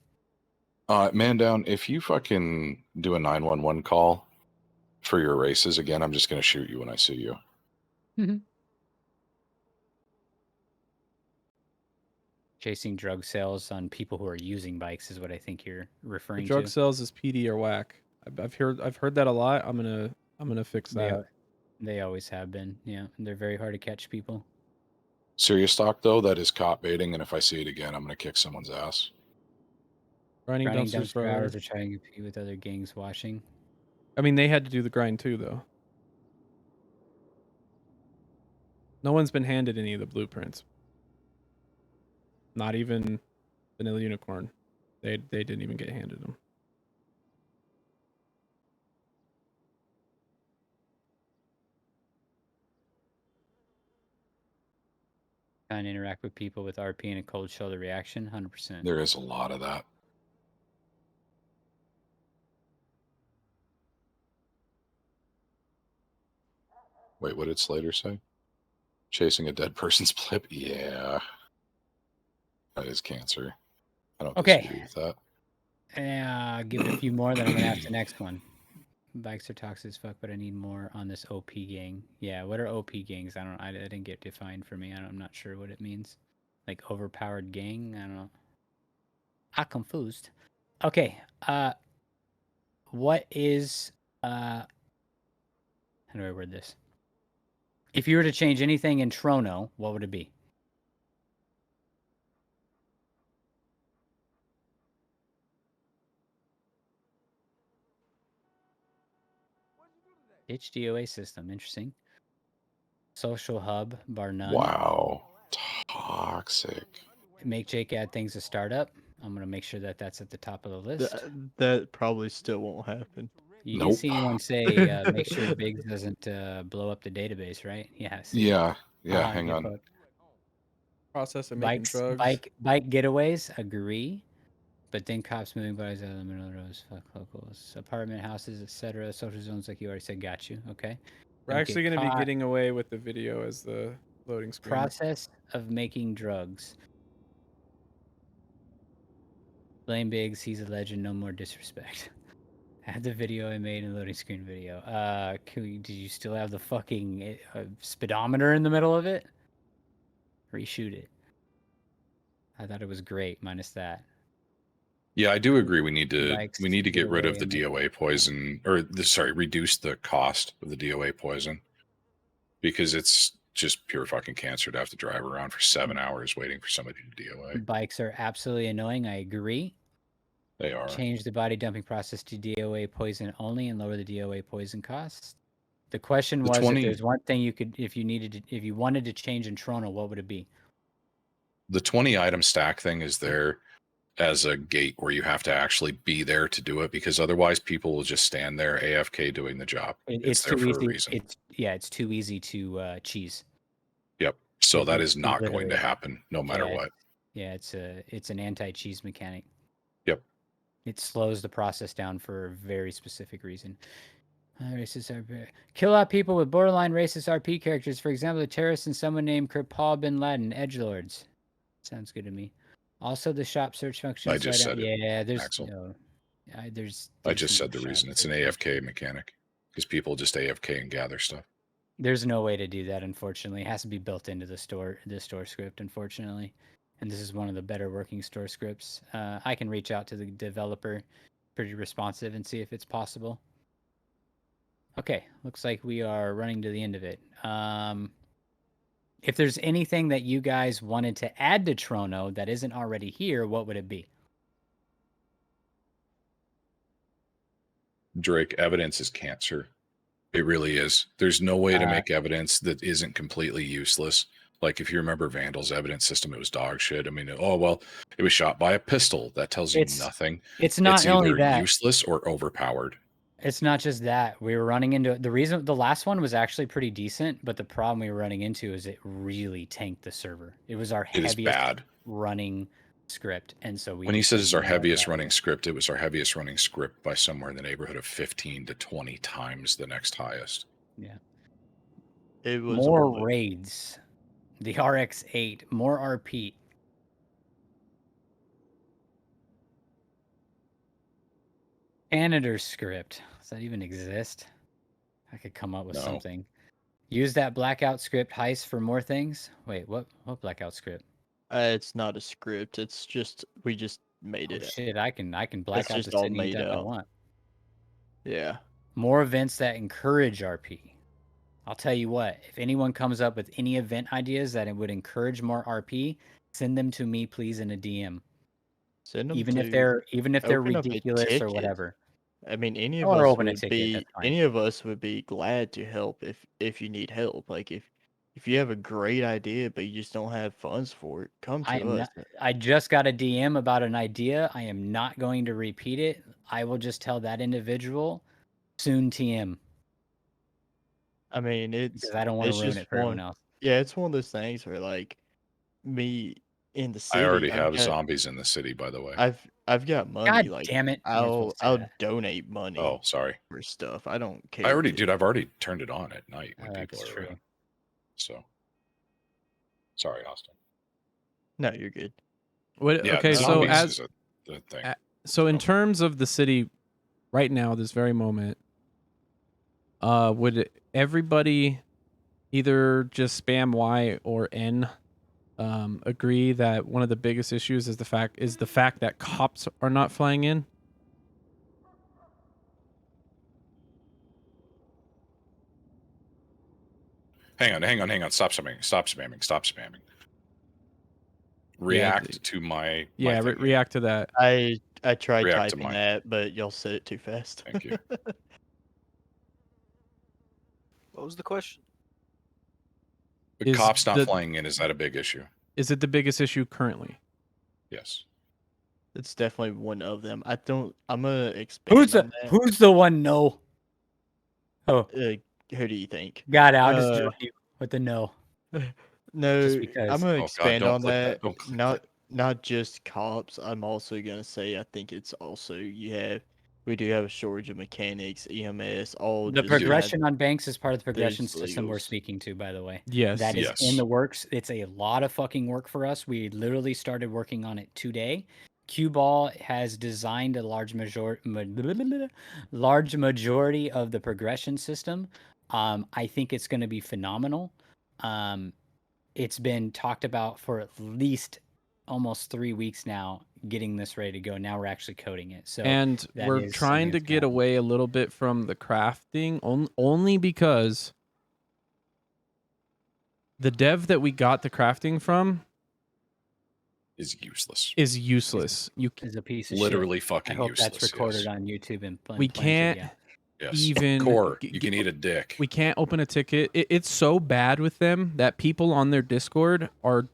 Speaker 2: Man down, if you fucking do a 911 call for your races again, I'm just going to shoot you when I see you.
Speaker 4: Chasing drug sales on people who are using bikes is what I think you're
Speaker 1: The
Speaker 4: referring
Speaker 1: drug
Speaker 4: to.
Speaker 1: sales is PD or whack. I've heard that a lot. I'm gonna fix that.
Speaker 4: They always have been. Yeah, they're very hard to catch people.
Speaker 2: Serious talk though, that is cop baiting, and if I see it again, I'm going to kick someone's ass.
Speaker 1: Grinding
Speaker 4: Grinding
Speaker 1: dumpsters for
Speaker 4: dumpster hours
Speaker 1: hours.
Speaker 4: or trying to compete with other gangs washing.
Speaker 1: I mean, they had to do the grind too, though. No one's been handed any of the blueprints. Not even Vanilla Unicorn. They didn't even get handed them.
Speaker 4: Trying to interact with people with RP and a cold shoulder reaction, 100%.
Speaker 2: There is a lot of that. Wait, what did Slater say? Chasing a dead person's blip? Yeah. That is cancer. I don't disagree with that.
Speaker 4: Give it a few more, then I'm going to ask the next one. Bikes are toxic as fuck, but I need more on this OP gang. Yeah, what are OP gangs? I didn't get defined for me. I'm not sure what it means. Like overpowered gang? I don't know. I'm confused. Okay. What is how do I word this? If you were to change anything in Trono, what would it be? HDOA system, interesting. Social hub, bar none.
Speaker 2: Wow. Toxic.
Speaker 4: Make Jake add things to startup. I'm gonna make sure that that's at the top of the list.
Speaker 3: That probably still won't happen.
Speaker 4: You
Speaker 2: Nope.
Speaker 4: did see anyone say make sure Biggs doesn't blow up the database, right? Yeah. See?
Speaker 2: Yeah. Hang
Speaker 4: get
Speaker 2: on.
Speaker 4: fucked.
Speaker 1: Process of making drugs.
Speaker 4: Bike getaways, agree. But then cops moving bodies out of the middle of the roads, fuck locals, apartment houses, etc. Social zones, like you already said. Got you. Okay.
Speaker 1: We're
Speaker 4: Don't
Speaker 1: actually
Speaker 4: get
Speaker 1: going to be
Speaker 4: caught.
Speaker 1: getting away with the video as the loading screen.
Speaker 4: Process of making drugs. Blame Biggs. He's a legend. No more disrespect. Add the video I made in loading screen video. Did you still have the fucking speedometer in the middle of it? Reshoot it. I thought it was great, minus that.
Speaker 2: Yeah, I do agree. We need to
Speaker 4: Bikes
Speaker 2: get rid of the
Speaker 4: getaway
Speaker 2: DOA poison, or reduce the cost of the DOA poison, because it's just pure fucking cancer to have to drive around for 7 hours waiting for somebody to DOA.
Speaker 4: Bikes are absolutely annoying. I agree.
Speaker 2: They are.
Speaker 4: Change the body dumping process to DOA poison only and lower the DOA poison costs. The question was, if there's one thing you could, if you wanted to change in Trono, what would it be?
Speaker 2: The 20 item stack thing is there as a gate where you have to actually be there to do it, because otherwise people will just stand there AFK doing the job. It's there
Speaker 4: too
Speaker 2: for
Speaker 4: easy.
Speaker 2: a reason.
Speaker 4: It's too easy to cheese.
Speaker 2: Yep. So that is not going to
Speaker 4: literally-
Speaker 2: happen no matter what.
Speaker 4: Yeah, it's an anti-cheese mechanic.
Speaker 2: Yep.
Speaker 4: It slows the process down for a very specific reason. Racist RP. Kill out people with borderline racist RP characters. For example, the terrorists and someone named Kripal bin Laden, edgelords. Sounds good to me. Also, the shop search function.
Speaker 2: I just said it.
Speaker 4: Yeah, there's
Speaker 2: Axel.
Speaker 4: no. There's
Speaker 2: I just
Speaker 4: no
Speaker 2: said the
Speaker 4: shop
Speaker 2: reason. It's an
Speaker 4: search.
Speaker 2: AFK mechanic, because people just AFK and gather stuff.
Speaker 4: There's no way to do that, unfortunately. It has to be built into the store script, unfortunately. And this is one of the better working store scripts. I can reach out to the developer, pretty responsive, and see if it's possible. Okay, looks like we are running to the end of it. If there's anything that you guys wanted to add to Trono that isn't already here, what would it be?
Speaker 2: Drake, evidence is cancer. It really is. There's no way to make evidence that isn't completely useless. Like if you remember Vandal's evidence system, it was dog shit. I mean, oh well, it was shot by a pistol. That tells you
Speaker 4: It's
Speaker 2: nothing.
Speaker 4: it's
Speaker 2: It's
Speaker 4: not only
Speaker 2: either
Speaker 4: that.
Speaker 2: useless or overpowered.
Speaker 4: It's not just that. We were running into the reason the last one was actually pretty decent, but the problem we were running into is it really tanked the server. It was our
Speaker 2: It is
Speaker 4: heaviest
Speaker 2: bad.
Speaker 4: running script, and so we
Speaker 2: When he
Speaker 4: just
Speaker 2: says
Speaker 4: said,
Speaker 2: it's
Speaker 4: "You
Speaker 2: our
Speaker 4: know what, get
Speaker 2: heaviest
Speaker 4: out of
Speaker 2: running
Speaker 4: here."
Speaker 2: script, it was our heaviest running script by somewhere in the neighborhood of 15 to 20 times the next highest.
Speaker 4: Yeah.
Speaker 3: It was
Speaker 4: More
Speaker 3: a loop.
Speaker 4: raids. The RX-8, more RP. Janitor script. Does that even exist? I could come up with
Speaker 2: No.
Speaker 4: something. Use that blackout script heist for more things. Wait, what blackout script?
Speaker 3: It's not a script. It's just we just made
Speaker 4: Oh
Speaker 3: it.
Speaker 4: shit, I can black
Speaker 3: It's
Speaker 4: out the
Speaker 3: just all
Speaker 4: city
Speaker 3: made
Speaker 4: anytime I
Speaker 3: out.
Speaker 4: want.
Speaker 3: Yeah.
Speaker 4: More events that encourage RP. I'll tell you what, if anyone comes up with any event ideas that it would encourage more RP, send them to me please in a DM.
Speaker 3: Send them
Speaker 4: Even if
Speaker 3: to
Speaker 4: they're
Speaker 3: open up a
Speaker 4: ridiculous or
Speaker 3: ticket.
Speaker 4: whatever.
Speaker 3: I mean, any of
Speaker 4: Or
Speaker 3: us
Speaker 4: open a
Speaker 3: would
Speaker 4: ticket,
Speaker 3: be
Speaker 4: that's fine.
Speaker 3: any of us would be glad to help if you need help. Like if you have a great idea but you just don't have funds for it, come
Speaker 4: I
Speaker 3: to
Speaker 4: am
Speaker 3: us.
Speaker 4: not I just got a DM about an idea. I am not going to repeat it. I will just tell that individual soon TM
Speaker 3: I mean,
Speaker 4: because I don't want to
Speaker 3: it's
Speaker 4: ruin
Speaker 3: just
Speaker 4: it for everyone
Speaker 3: one.
Speaker 4: else.
Speaker 3: Yeah, it's one of those things where like me in the
Speaker 2: I already
Speaker 3: city,
Speaker 2: have zombies in the city, by the way.
Speaker 3: I've got money.
Speaker 4: God
Speaker 3: Like
Speaker 4: damn it. You weren't supposed to say
Speaker 3: I'll
Speaker 4: that.
Speaker 3: donate money
Speaker 2: Oh, sorry.
Speaker 3: for stuff. I don't
Speaker 2: I
Speaker 3: care.
Speaker 2: already, dude, I've already turned it on at night when
Speaker 4: Oh,
Speaker 2: people
Speaker 4: that's
Speaker 2: are
Speaker 4: true.
Speaker 2: around. So, sorry, Austin.
Speaker 3: No, you're good.
Speaker 1: What?
Speaker 2: Yeah,
Speaker 1: Okay, so
Speaker 2: zombies
Speaker 1: as
Speaker 2: is the thing.
Speaker 1: so in
Speaker 2: Oh.
Speaker 1: terms of the city, right now, this very moment, would everybody either just spam Y or N agree that one of the biggest issues is the fact that cops are not flying in?
Speaker 2: Hang on. Stop spamming.
Speaker 1: Yeah,
Speaker 2: React to my
Speaker 1: yeah,
Speaker 2: thing here.
Speaker 1: react to that.
Speaker 3: I tried
Speaker 2: React to
Speaker 3: typing
Speaker 2: mine.
Speaker 3: that, but y'all said it too fast.
Speaker 2: Thank you.
Speaker 5: What was the question?
Speaker 2: The
Speaker 1: Is
Speaker 2: cops not
Speaker 1: the-
Speaker 2: flying in, is that a big issue?
Speaker 1: Is it the biggest issue currently?
Speaker 2: Yes.
Speaker 3: It's definitely one of them. I'm gonna expand
Speaker 4: Who's
Speaker 3: on that.
Speaker 4: who's the one no? Oh,
Speaker 3: Who do you think?
Speaker 4: got it. I'll just join you with the no.
Speaker 3: No,
Speaker 4: Just because.
Speaker 3: I'm gonna
Speaker 2: Oh, God,
Speaker 3: expand
Speaker 2: don't
Speaker 3: on
Speaker 2: click that.
Speaker 3: that.
Speaker 2: Don't click
Speaker 3: Not just cops. I'm also gonna say I think it's also we do have a shortage of mechanics, EMS, all
Speaker 4: The
Speaker 3: just kind of
Speaker 4: progression on banks is part of the progression
Speaker 3: those
Speaker 4: system we're
Speaker 3: legals.
Speaker 4: speaking to, by the way.
Speaker 1: Yes.
Speaker 4: That is in
Speaker 2: Yes.
Speaker 4: the works. It's a lot of fucking work for us. We literally started working on it today. Cue Ball has designed a large majority of the progression system. I think it's going to be phenomenal. It's been talked about for at least almost 3 weeks now, getting this ready to go. Now we're actually coding it. So
Speaker 1: And
Speaker 4: that
Speaker 1: we're
Speaker 4: is
Speaker 1: trying
Speaker 4: something
Speaker 1: to
Speaker 4: that's gonna
Speaker 1: get
Speaker 4: happen.
Speaker 1: away a little bit from the crafting only because the dev that we got the crafting from
Speaker 2: Is useless.
Speaker 1: is useless. You
Speaker 4: Is a piece of
Speaker 2: Literally
Speaker 4: shit.
Speaker 2: fucking
Speaker 4: I hope
Speaker 2: useless.
Speaker 4: that's recorded
Speaker 2: yes.
Speaker 4: on YouTube and
Speaker 1: we
Speaker 4: planted,
Speaker 1: can't
Speaker 4: yeah.
Speaker 2: Yes.
Speaker 1: even
Speaker 2: Core, you can eat a dick.
Speaker 1: we can't open a ticket. It's so bad with them that people on their Discord are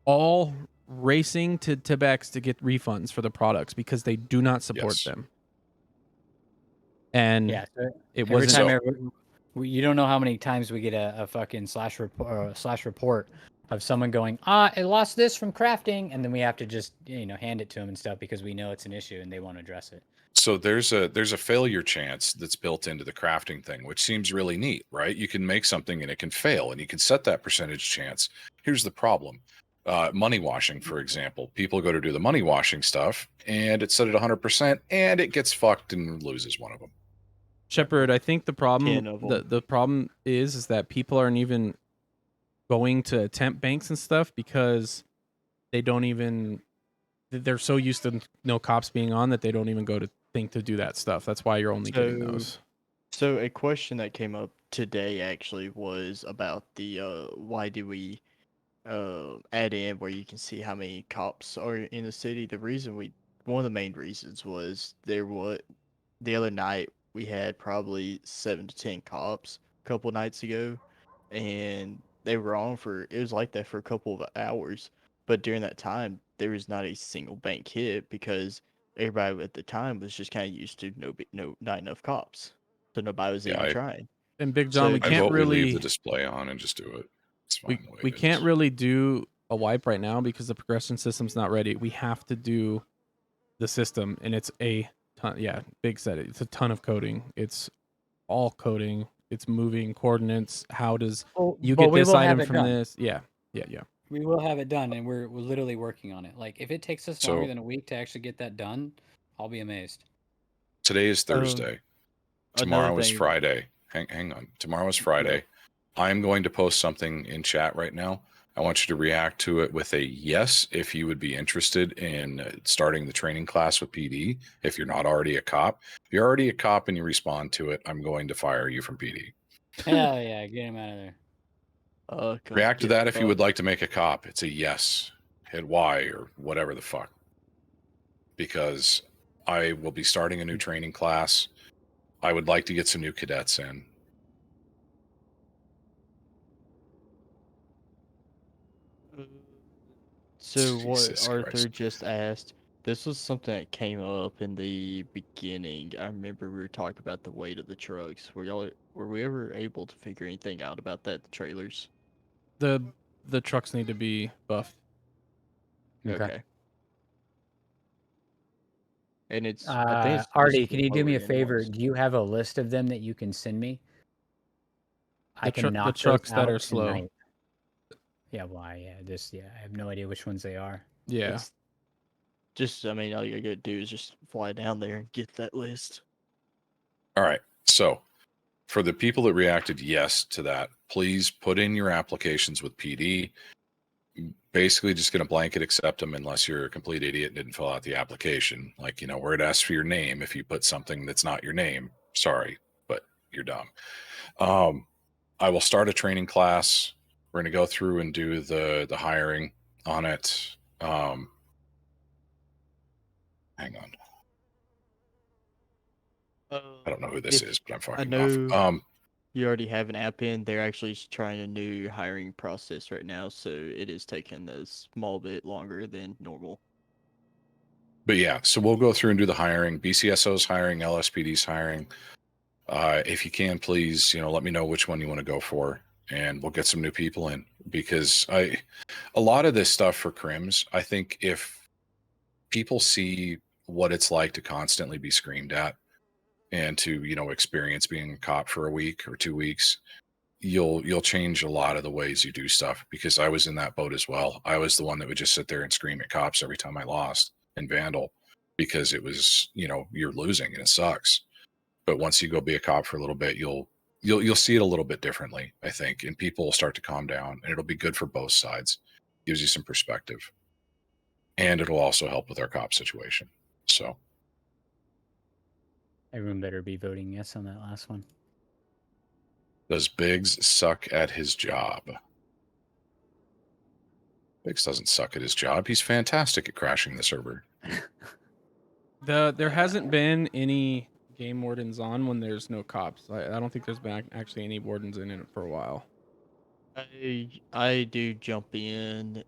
Speaker 1: all racing to Bex to get refunds for the products because they do not support
Speaker 2: Yes.
Speaker 1: them. And
Speaker 4: Yeah, so
Speaker 1: it
Speaker 4: every
Speaker 1: wasn't
Speaker 4: time you don't know how many times we get a fucking slash report of someone going, I lost this from crafting, and then we have to just hand it to them and stuff because we know it's an issue and they won't address it.
Speaker 2: So there's a failure chance that's built into the crafting thing, which seems really neat, right? You can make something and it can fail, and you can set that percentage chance. Here's the problem. Money washing, for example. People go to do the money washing stuff, and it's set at 100%, and it gets fucked and loses one of them.
Speaker 1: Shepard. I think the problem
Speaker 3: 10 of 'em.
Speaker 1: the problem is that people aren't even going to attempt banks and stuff because they don't even they're so used to no cops being on that they don't even go to think to do that stuff. That's why you're only getting those.
Speaker 3: So a question that came up today actually was about the why do we add in where you can see how many cops are in the city. One of the main reasons was the other night we had probably 7 to 10 cops a couple nights ago, and they were on for it was like that for a couple of hours. But during that time, there was not a single bank hit because everybody at the time was just kind of used to not enough cops, so nobody was
Speaker 2: Yeah,
Speaker 3: even trying.
Speaker 1: And Big John,
Speaker 3: So
Speaker 1: we
Speaker 2: I
Speaker 1: can't
Speaker 2: vote we leave the
Speaker 1: really
Speaker 2: display on and just do it. It's fine the way
Speaker 1: we
Speaker 2: it
Speaker 1: can't
Speaker 2: is.
Speaker 1: really do a wipe right now because the progression system's not ready. We have to do the system, and it's a ton. Yeah, Big said it. It's a ton of coding. It's all coding. It's moving coordinates. How does you
Speaker 4: but
Speaker 1: get
Speaker 4: we
Speaker 1: this
Speaker 4: will have
Speaker 1: item
Speaker 4: it
Speaker 1: from
Speaker 4: done.
Speaker 1: this? Yeah, yeah, yeah.
Speaker 4: We will have it done, and we're literally working on it. Like, if it takes us longer
Speaker 2: So
Speaker 4: than a week to actually get that done, I'll be amazed.
Speaker 2: today is Thursday.
Speaker 3: Another
Speaker 2: Tomorrow is
Speaker 3: thing,
Speaker 2: Friday. Hang on. Tomorrow is
Speaker 3: yeah,
Speaker 2: Friday. I'm going to post something in chat right now. I want you to react to it with a yes if you would be interested in starting the training class with PD. If you're not already a cop, if you're already a cop and you respond to it, I'm going to fire you from PD.
Speaker 4: Hell yeah, get him out of there.
Speaker 3: come
Speaker 2: React to
Speaker 3: get
Speaker 2: that if you would
Speaker 3: fucked.
Speaker 2: like to make a cop. It's a yes. Hit Y or whatever the fuck. Because I will be starting a new training class. I would like to get some new cadets in.
Speaker 3: So what
Speaker 2: Jesus
Speaker 3: Arthur
Speaker 2: Christ.
Speaker 3: just asked, this was something that came up in the beginning. I remember we were talking about the weight of the trucks. Were we ever able to figure anything out about that, the trailers?
Speaker 1: The trucks need to be buffed.
Speaker 4: Okay.
Speaker 3: Okay. And I think it's
Speaker 4: Artie,
Speaker 3: just
Speaker 4: can you do me a
Speaker 3: lower end
Speaker 4: favor?
Speaker 3: ones.
Speaker 4: Do you have a list of them that you can send me? I can
Speaker 1: The
Speaker 4: knock those
Speaker 1: trucks that
Speaker 4: out
Speaker 1: are slow.
Speaker 4: tonight. Yeah, why? Yeah, I have no idea which ones they are.
Speaker 1: Yeah.
Speaker 3: It's just, I mean, all you gotta do is just fly down there and get that list.
Speaker 2: All right. So, for the people that reacted yes to that, please put in your applications with PD. Basically, just going to blanket accept them unless you're a complete idiot and didn't fill out the application. Like, where it asks for your name. If you put something that's not your name, sorry, but you're dumb. I will start a training class. We're going to go through and do the hiring on it. Hang on. I don't know who this is, but I'm
Speaker 3: I
Speaker 2: fucking
Speaker 3: know
Speaker 2: off.
Speaker 3: you already have an app in. They're actually trying a new hiring process right now, so it is taking a small bit longer than normal.
Speaker 2: But yeah, so we'll go through and do the hiring. BCSO's hiring, LSPD's hiring. If you can, please, let me know which one you want to go for, and we'll get some new people in. Because a lot of this stuff for crims, I think if people see what it's like to constantly be screamed at and to experience being a cop for a week or 2 weeks, you'll change a lot of the ways you do stuff. Because I was in that boat as well. I was the one that would just sit there and scream at cops every time I lost in Vandal, because it was you're losing and it sucks. But once you go be a cop for a little bit, you'll see it a little bit differently, I think, and people will start to calm down, and it'll be good for both sides. Gives you some perspective, and it'll also help with our cop situation. So
Speaker 4: Everyone better be voting yes on that last one.
Speaker 2: does Biggs suck at his job? Biggs doesn't suck at his job. He's fantastic at crashing the server.
Speaker 1: There hasn't been any game wardens on when there's no cops. I don't think there's been actually any wardens in it for a while.
Speaker 3: I do jump in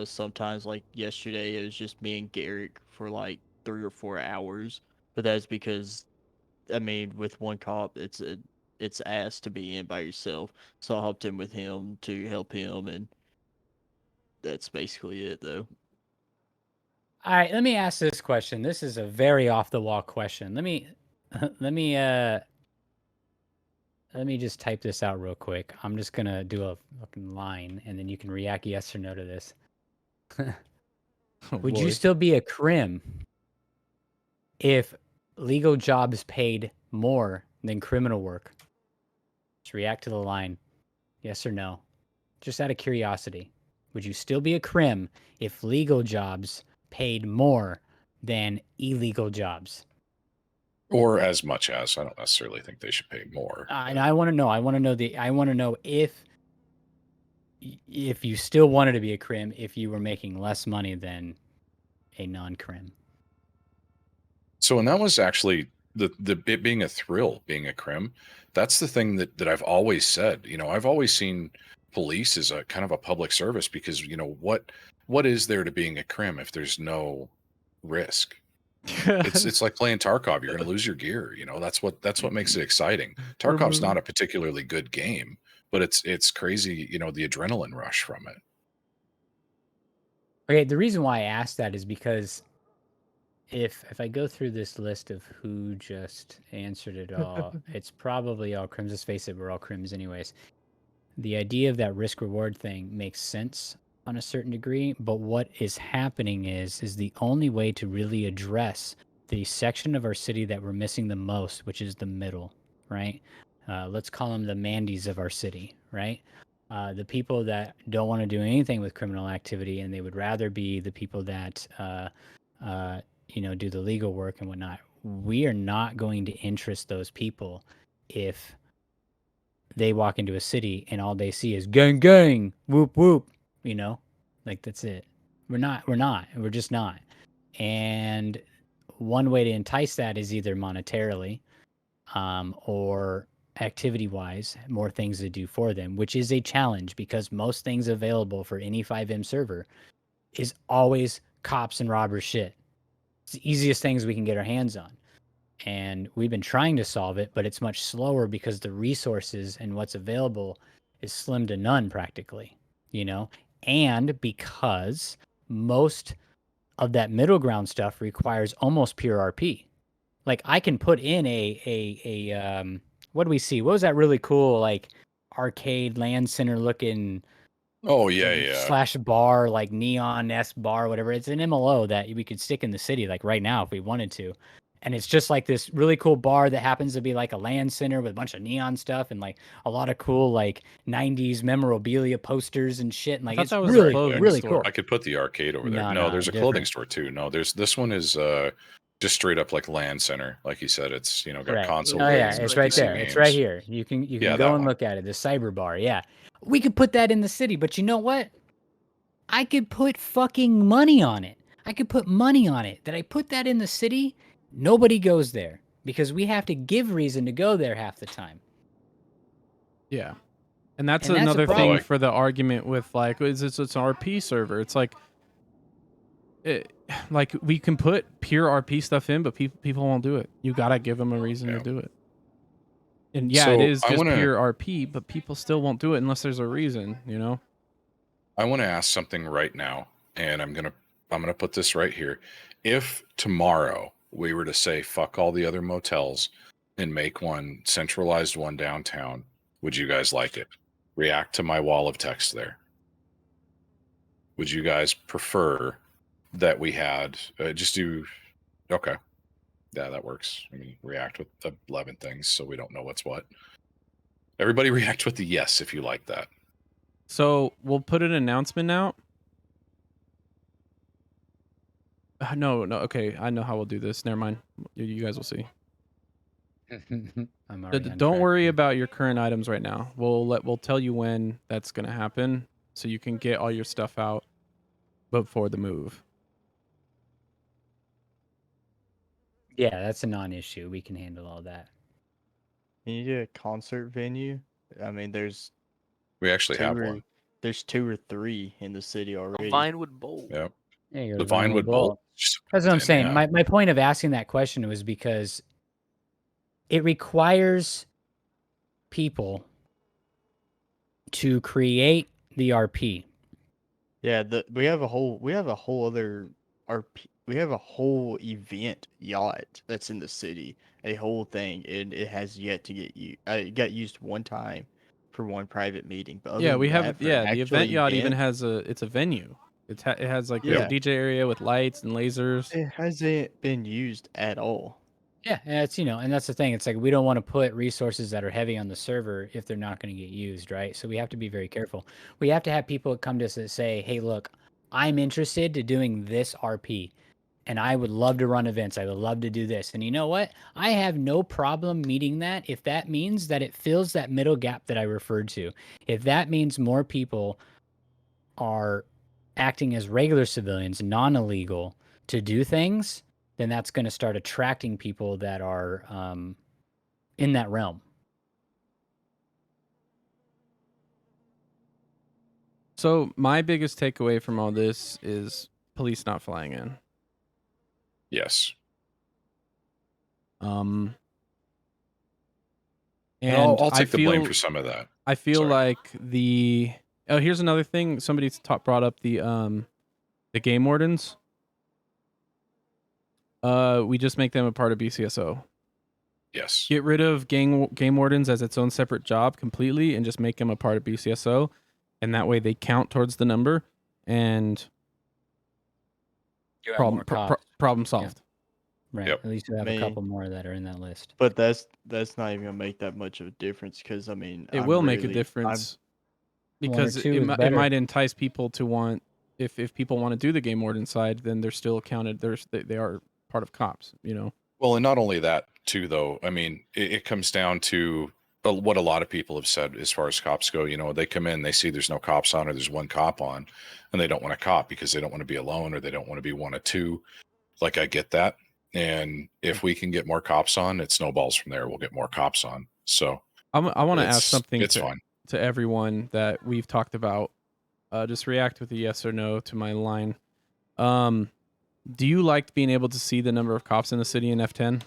Speaker 3: sometimes. Like yesterday, it was just me and Garrick for like 3 or 4 hours, but that's because I mean, with one cop, it's ass to be in by yourself. So I hopped in with him to help him, and that's basically it, though.
Speaker 4: All right, let me ask this question. This is a very off the wall question. Let me just type this out real quick. I'm just gonna do a fucking line, and then you can react yes or no to this.
Speaker 1: Oh,
Speaker 4: Would you
Speaker 1: boy.
Speaker 4: still be a crim if legal jobs paid more than criminal work? Just react to the line, yes or no. Just out of curiosity, would you still be a crim if legal jobs paid more than illegal jobs?
Speaker 2: Or as much as. I don't necessarily think they should pay more.
Speaker 4: And I want to know. I want to know if you still wanted to be a crim if you were making less money than a non-crim.
Speaker 2: So, and that was actually the it being a thrill, being a crim, that's the thing that I've always said. You know, I've always seen police as a kind of a public service because, you know, what is there to being a crim if there's no risk? It's like playing Tarkov. You're going to lose your gear. You know, that's what makes it exciting. Tarkov's not a particularly good game, but it's crazy. You know, the adrenaline rush from it.
Speaker 4: Okay, the reason why I asked that is because if I go through this list of who just answered it all, it's probably all crims. Let's face it, we're all crims anyways. The idea of that risk reward thing makes sense on a certain degree, but what is happening is the only way to really address the section of our city that we're missing the most, which is the middle, right? Let's call them the Mandy's of our city, right? The people that don't want to do anything with criminal activity and they would rather be the people that do the legal work and whatnot. We are not going to interest those people if they walk into a city and all they see is gang, gang, whoop, whoop, like that's it. We're just not. And one way to entice that is either monetarily, or activity wise, more things to do for them, which is a challenge because most things available for any 5M server is always cops and robbers shit. It's the easiest things we can get our hands on. And we've been trying to solve it, but it's much slower because the resources and what's available is slim to none practically, and because most of that middle ground stuff requires almost pure RP. Like I can put in a what do we see? What was that really cool, like arcade land center looking
Speaker 2: Oh yeah.
Speaker 4: slash bar, like neon S bar, whatever. It's an MLO that we could stick in the city like right now if we wanted to. And it's just like this really cool bar that happens to be like a land center with a bunch of neon stuff and like a lot of cool like 90s memorabilia posters and shit. And like
Speaker 1: thought
Speaker 4: it's
Speaker 1: that was a
Speaker 4: really,
Speaker 1: clothing
Speaker 4: really
Speaker 1: store.
Speaker 4: cool.
Speaker 2: I could put the arcade over there.
Speaker 4: No,
Speaker 2: No,
Speaker 4: no,
Speaker 2: there's a clothing
Speaker 4: different.
Speaker 2: store too. No, this one is just straight up like land center, like you said. It's got
Speaker 4: Right.
Speaker 2: console.
Speaker 4: Oh yeah,
Speaker 2: games,
Speaker 4: it's right
Speaker 2: PC
Speaker 4: there. It's right
Speaker 2: games.
Speaker 4: here. You can
Speaker 2: Yeah,
Speaker 4: go
Speaker 2: that
Speaker 4: and
Speaker 2: one.
Speaker 4: look at it. The cyber bar. Yeah. We could put that in the city, but you know what? I could put fucking money on it. I could put money on it. That I put that in the city, nobody goes there because we have to give reason to go there half the time.
Speaker 1: Yeah. And that's
Speaker 4: And that's a
Speaker 1: another
Speaker 4: problem.
Speaker 1: thing for the argument with like, it's an RP server. It's like, like we can put pure RP stuff in, but people won't do it. You gotta give them a reason to do it. And yeah, it
Speaker 2: So
Speaker 1: is
Speaker 2: I
Speaker 1: just
Speaker 2: wanna-
Speaker 1: pure RP, but people still won't do it unless there's a reason,
Speaker 2: I want to ask something right now, and I'm gonna put this right here. If tomorrow we were to say fuck all the other motels and make one centralized one downtown, would you guys like it? React to my wall of text there. Would you guys prefer that we had just do? Okay, yeah, that works. I mean, react with 11 things, so we don't know what's what. Everybody react with the yes if you like that.
Speaker 1: So we'll put an announcement out. No, okay. I know how we'll do this. Never mind. You guys will see.
Speaker 4: I'm already on
Speaker 1: Don't
Speaker 4: track.
Speaker 1: worry about your current items right now. We'll tell you when that's gonna happen, so you can get all your stuff out before the move.
Speaker 4: Yeah, that's a non-issue. We can handle all that.
Speaker 3: Can you do a concert venue? I mean, there's
Speaker 2: We actually have one.
Speaker 3: There's 2 or 3 in the city already.
Speaker 5: Vinewood Bowl.
Speaker 2: Yep.
Speaker 4: There you go,
Speaker 2: The Vinewood Bowl.
Speaker 4: That's what I'm saying.
Speaker 2: Yeah.
Speaker 4: My point of asking that question was because it requires people to create the RP.
Speaker 3: Yeah, we have a whole other RP. We have a whole event yacht that's in the city, a whole thing, and it has yet to get used. It got used one time for one private meeting, but other
Speaker 1: Yeah,
Speaker 3: than
Speaker 1: we
Speaker 3: that,
Speaker 1: have.
Speaker 3: for
Speaker 1: Yeah,
Speaker 3: an
Speaker 1: the
Speaker 3: actual
Speaker 1: event yacht even
Speaker 3: event,
Speaker 1: has it's a venue. It has like
Speaker 3: Yeah.
Speaker 1: a DJ area with lights and lasers.
Speaker 3: it hasn't been used at all.
Speaker 4: Yeah, and it's and that's the thing. It's like we don't want to put resources that are heavy on the server if they're not going to get used, right? So we have to be very careful. We have to have people come to us and say, "Hey, look, I'm interested to doing this RP, and I would love to run events. I would love to do this." And you know what? I have no problem meeting that if that means that it fills that middle gap that I referred to. If that means more people are acting as regular civilians, non-illegal, to do things, then that's going to start attracting people that are in that realm.
Speaker 1: So my biggest takeaway from all this is police not flying in.
Speaker 2: Yes.
Speaker 1: And
Speaker 2: I'll
Speaker 1: I
Speaker 2: take the blame
Speaker 1: feel
Speaker 2: for some of that.
Speaker 1: I feel
Speaker 2: Sorry.
Speaker 1: like here's another thing. Somebody brought up the game wardens. We just make them a part of BCSO.
Speaker 2: Yes.
Speaker 1: Get rid of game wardens as its own separate job completely, and just make them a part of BCSO, and that way they count towards the number, and
Speaker 4: You have more cops.
Speaker 1: problem solved.
Speaker 4: Right.
Speaker 2: Yep.
Speaker 4: At least you have a
Speaker 3: May-
Speaker 4: couple more that are in that list.
Speaker 3: But that's not even gonna make that much of a difference because I mean
Speaker 1: It
Speaker 3: I'm
Speaker 1: will make a
Speaker 3: really-
Speaker 1: difference
Speaker 4: One or
Speaker 1: because
Speaker 4: two
Speaker 1: it
Speaker 4: is
Speaker 1: might
Speaker 4: better.
Speaker 1: entice people to want. If people want to do the game warden side, then they're still counted. They are part of cops. You know.
Speaker 2: Well, and not only that, too, though. I mean, it comes down to what a lot of people have said as far as cops go. You know, they come in, they see there's no cops on, or there's one cop on, and they don't want a cop because they don't want to be alone, or they don't want to be one of two. Like, I get that. And if we can get more cops on, it snowballs from there. We'll get more cops on. So
Speaker 1: I want to ask something
Speaker 2: It's fine.
Speaker 1: to everyone that we've talked about. Just react with a yes or no to my line. Do you like being able to see the number of cops in the city in F10?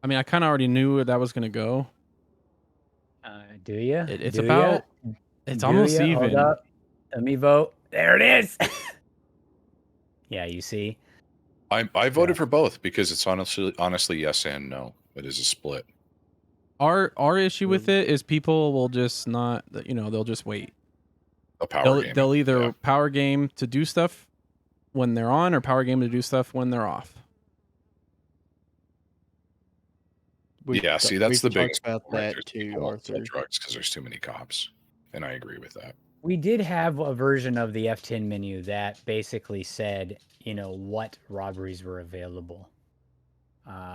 Speaker 1: I mean, I kind of already knew where that was going to go.
Speaker 4: Do you?
Speaker 1: It's
Speaker 4: Do
Speaker 1: about.
Speaker 4: ya?
Speaker 1: It's
Speaker 4: Do
Speaker 1: almost
Speaker 4: ya?
Speaker 1: even.
Speaker 4: Hold up. Let me vote. There it is. Yeah, you see.
Speaker 2: I voted for both because it's honestly yes and no. It is a split.
Speaker 1: Our issue with it is people will just not. They'll just wait.
Speaker 2: A power game.
Speaker 1: They'll either power game to do stuff when they're on, or power game to do stuff when they're off.
Speaker 2: See, that's the biggest
Speaker 3: about
Speaker 2: problem, right?
Speaker 3: that
Speaker 2: There's
Speaker 3: too,
Speaker 2: people won't sell
Speaker 3: Arthur.
Speaker 2: drugs because there's too many cops, and I agree with that.
Speaker 4: We did have a version of the F10 menu that basically said, what robberies were available.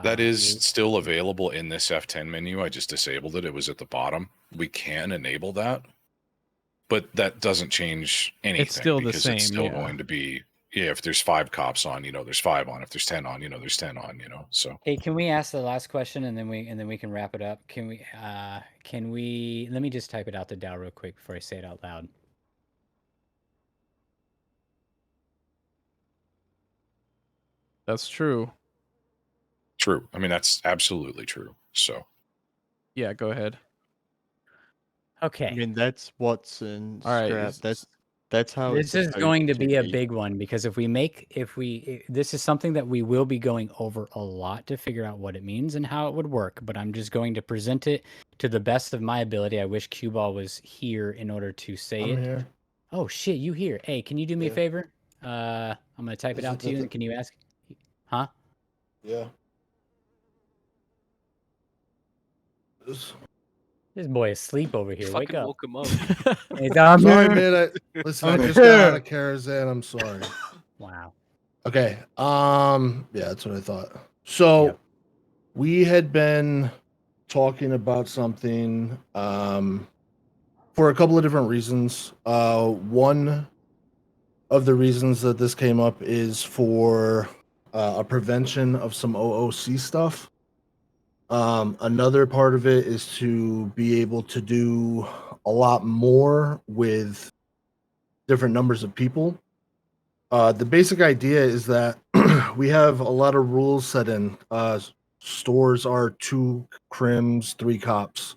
Speaker 2: That is still available in this F10 menu. I just disabled it. It was at the bottom. We can enable that, but that doesn't change anything.
Speaker 1: It's still the
Speaker 2: because
Speaker 1: same.
Speaker 2: It's still
Speaker 1: Yeah.
Speaker 2: going to be. Yeah, if there's 5 cops on, there's 5 on. If there's 10 on, there's 10 on. So
Speaker 4: Hey, can we ask the last question and then we can wrap it up? Can we let me just type it out to Dow real quick before I say it out loud.
Speaker 1: That's true.
Speaker 2: true. I mean, that's absolutely true. So
Speaker 1: Yeah, go ahead.
Speaker 4: Okay.
Speaker 3: I mean that's what's in
Speaker 1: All right,
Speaker 3: scrap. That's how
Speaker 4: This
Speaker 3: it's
Speaker 4: is going to
Speaker 3: supposed
Speaker 4: be a big one because this is something that we will be going over a lot to figure out what it means and how it would work, but I'm just going to present it to the best of my ability. I wish Cue Ball was here in order to say it.
Speaker 6: Here.
Speaker 4: Oh shit, you here. Hey, can you do me a
Speaker 6: Yeah.
Speaker 4: favor? I'm gonna type it
Speaker 6: Is
Speaker 4: out
Speaker 6: it
Speaker 4: to you
Speaker 6: the-
Speaker 4: and can you ask? Huh?
Speaker 6: Yeah.
Speaker 4: This boy is asleep over here. Wake
Speaker 5: Fucking
Speaker 4: up.
Speaker 5: woke him up.
Speaker 4: Hey, I'm
Speaker 6: Sorry,
Speaker 4: here.
Speaker 6: man. Listen, I
Speaker 4: I'm
Speaker 6: just got out
Speaker 4: here.
Speaker 6: of Karazhan. I'm sorry.
Speaker 4: Wow.
Speaker 6: Okay. Yeah, that's what I thought. So
Speaker 4: Yep.
Speaker 6: we had been talking about something for a couple of different reasons. One of the reasons that this came up is for a prevention of some OOC stuff. Another part of it is to be able to do a lot more with different numbers of people. The basic idea is that we have a lot of rules set in. Stores are 2 crims, 3 cops.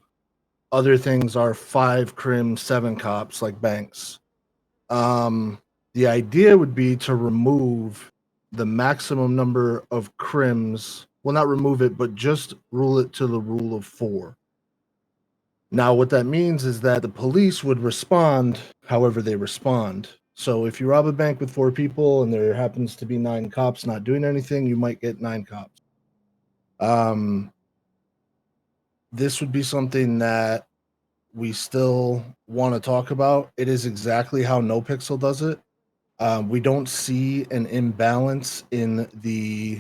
Speaker 6: Other things are 5 crims, 7 cops, like banks. The idea would be to remove the maximum number of crims. Well, not remove it, but just rule it to the rule of 4. Now, what that means is that the police would respond however they respond. So if you rob a bank with 4 people and there happens to be 9 cops not doing anything, you might get 9 cops. This would be something that we still want to talk about. It is exactly how NoPixel does it. We don't see an imbalance in the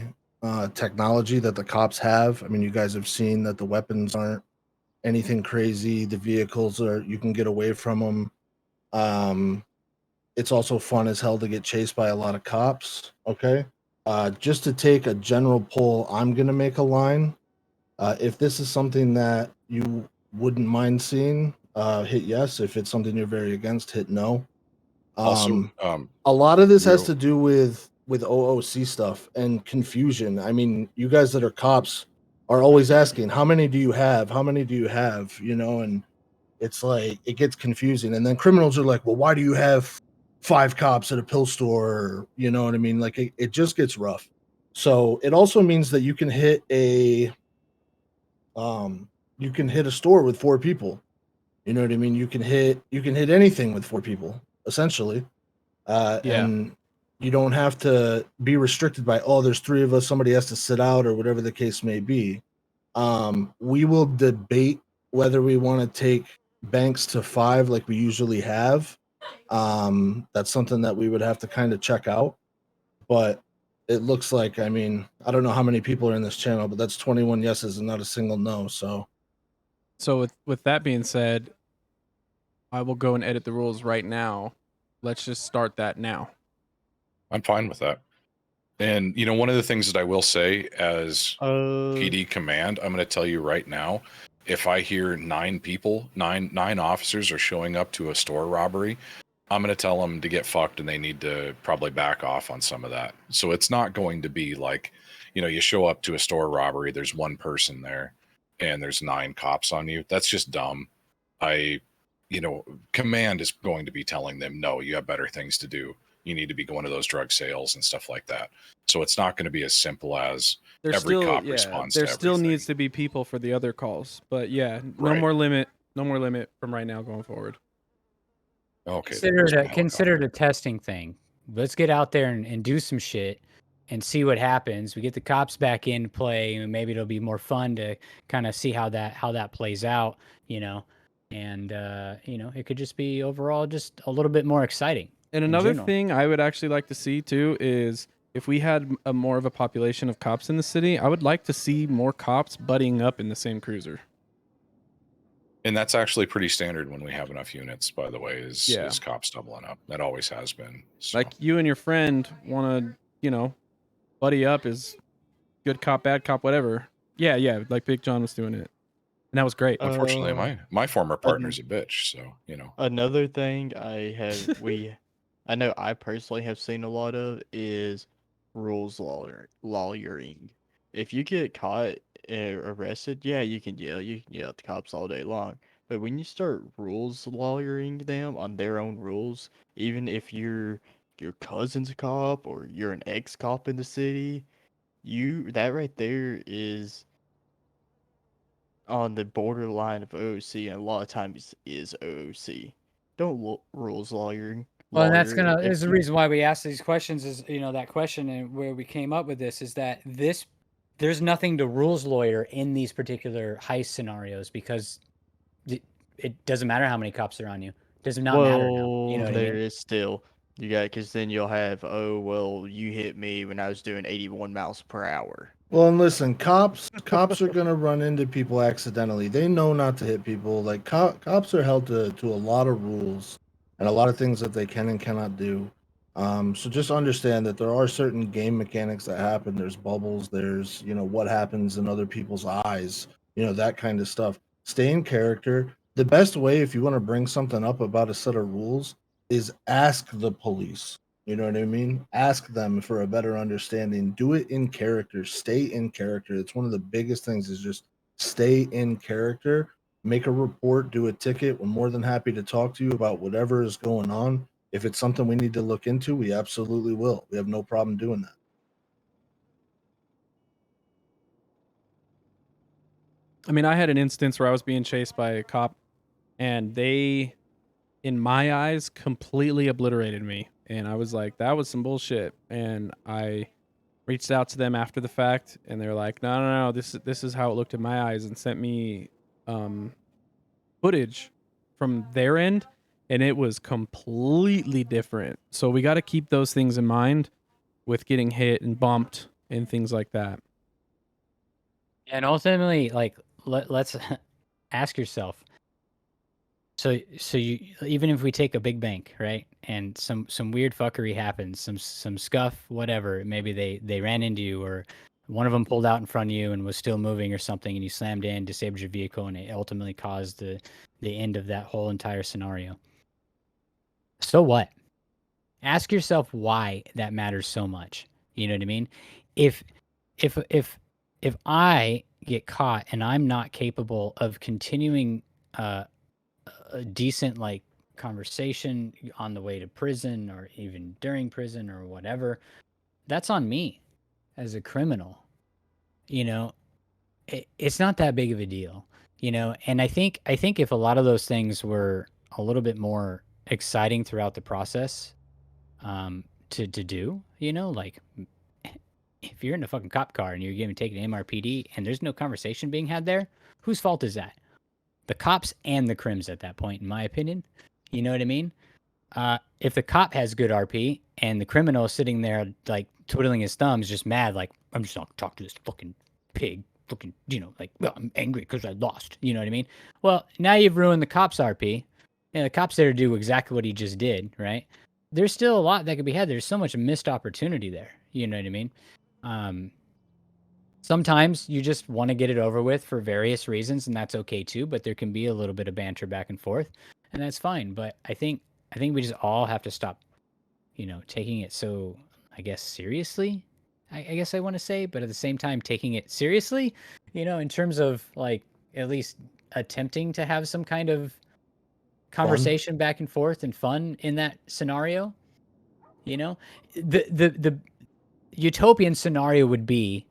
Speaker 6: technology that the cops have. I mean, you guys have seen that the weapons aren't anything crazy. The vehicles you can get away from them. It's also fun as hell to get chased by a lot of cops. Okay. Just to take a general poll, I'm gonna make a line. If this is something that you wouldn't mind seeing, hit yes. If it's something you're very against, hit no.
Speaker 2: Also,
Speaker 6: A lot of this has
Speaker 2: real
Speaker 6: to do with OOC stuff and confusion. I mean, you guys that are cops are always asking, "How many do you have? How many do you have?" You know, and it's like it gets confusing. And then criminals are like, "Well, why do you have 5 cops at a pill store?" You know what I mean? Like it just gets rough. So it also means that you can hit a store with 4 people. You know what I mean? You can hit anything with 4 people, essentially.
Speaker 1: Yeah.
Speaker 6: And you don't have to be restricted by, oh, there's 3 of us, somebody has to sit out, or whatever the case may be. We will debate whether we want to take banks to 5 like we usually have. That's something that we would have to kind of check out. But it looks like, I mean, I don't know how many people are in this channel, but that's 21 yeses and not a single no. So
Speaker 1: So with that being said, I will go and edit the rules right now. Let's just start that now.
Speaker 2: I'm fine with that. And one of the things that I will say as PD command, I'm going to tell you right now, if I hear 9 people, nine officers are showing up to a store robbery, I'm going to tell them to get fucked and they need to probably back off on some of that. So it's not going to be like, you show up to a store robbery, there's 1 person there and there's 9 cops on you. That's just dumb. Command is going to be telling them, no, you have better things to do. You need to be going to those drug sales and stuff like that. So it's not going to be as simple as every cop responds to
Speaker 1: there still
Speaker 2: everything.
Speaker 1: needs to be people for the other calls. But yeah, no
Speaker 2: Right.
Speaker 1: more limit from right now going forward.
Speaker 2: Okay.
Speaker 4: Consider it a testing thing. Let's get out there and do some shit and see what happens. We get the cops back in play, and maybe it'll be more fun to kind of see how that plays out, and it could just be overall just a little bit more exciting.
Speaker 1: And
Speaker 4: in
Speaker 1: another
Speaker 4: general.
Speaker 1: thing I would actually like to see too is if we had a more of a population of cops in the city, I would like to see more cops buddying up in the same cruiser.
Speaker 2: And that's actually pretty standard when we have enough units, by the way, is
Speaker 1: Yeah.
Speaker 2: cops doubling up. That always has been. So.
Speaker 1: Like you and your friend want to, buddy up is good cop, bad cop, whatever. Yeah, like Big John was doing it. And that was great.
Speaker 2: Unfortunately, my former partner's a bitch, so
Speaker 3: Another thing I know I personally have seen a lot of is rules lawyering. If you get caught arrested, yeah, you can yell at the cops all day long. But when you start rules lawyering them on their own rules, even if your cousin's a cop or you're an ex-cop in the city, that right there is on the borderline of OOC, and a lot of times is OOC. Don't rules lawyering.
Speaker 4: Well, and that's
Speaker 3: Lawyer, if
Speaker 4: is the
Speaker 3: you,
Speaker 4: reason why we asked these questions. Is that question and where we came up with this is that there's nothing to rules lawyer in these particular heist scenarios because it doesn't matter how many cops are on you. It does not matter now. You know what I
Speaker 3: there
Speaker 4: mean?
Speaker 3: is still because then you'll have, oh well, you hit me when I was doing 81 miles per hour.
Speaker 6: well, and listen, cops are gonna run into people accidentally. They know not to hit people. Like cops are held to a lot of rules and a lot of things that they can and cannot do. So just understand that there are certain game mechanics that happen. There's bubbles. There's what happens in other people's eyes. That kind of stuff. Stay in character. The best way, if you want to bring something up about a set of rules, is ask the police. You know what I mean? Ask them for a better understanding. Do it in character. Stay in character. It's one of the biggest things is just stay in character. Make a report, do a ticket. We're more than happy to talk to you about whatever is going on. If it's something we need to look into, we absolutely will. We have no problem doing that.
Speaker 1: I mean, I had an instance where I was being chased by a cop and they, in my eyes, completely obliterated me. And I was like, that was some bullshit. And I reached out to them after the fact and they're like, no, this is how it looked in my eyes, and sent me footage from their end, and it was completely different. So we got to keep those things in mind with getting hit and bumped and things like that.
Speaker 4: And ultimately, like, let's ask yourself, So you, even if we take a big bank, right, and some weird fuckery happens, some scuff, whatever, maybe they ran into you, or one of them pulled out in front of you and was still moving or something, and you slammed in, disabled your vehicle, and it ultimately caused the end of that whole entire scenario. So what? Ask yourself why that matters so much. You know what I mean? If if if if I get caught and I'm not capable of continuing a decent like conversation on the way to prison or even during prison or whatever, that's on me as a criminal. You know, it's not that big of a deal. You know, and I think if a lot of those things were a little bit more exciting throughout the process, to do, you know, like if you're in a fucking cop car and you're getting taken to MRPD and there's no conversation being had there, whose fault is that? The cops and the crims at that point, in my opinion. You know what I mean? If the cop has good RP and the criminal is sitting there like twiddling his thumbs, just mad, like I'm just not gonna talk to this fucking pig, fucking, you know, like, well, I'm angry because I lost. You know what I mean? Well, now you've ruined the cop's RP, and the cop's there to do exactly what he just did, right? There's still a lot that could be had. There's so much missed opportunity there. You know what I mean? Um, Sometimes you just want to get it over with for various reasons, and that's okay too. But there can be a little bit of banter back and forth, and that's fine. But I think we just all have to stop, you know, taking it so, I guess, seriously. I guess I want to say, but at the same time, taking it seriously, you know, in terms of like at least attempting to have some kind of conversation back and forth and fun in that scenario. You know, the utopian scenario would be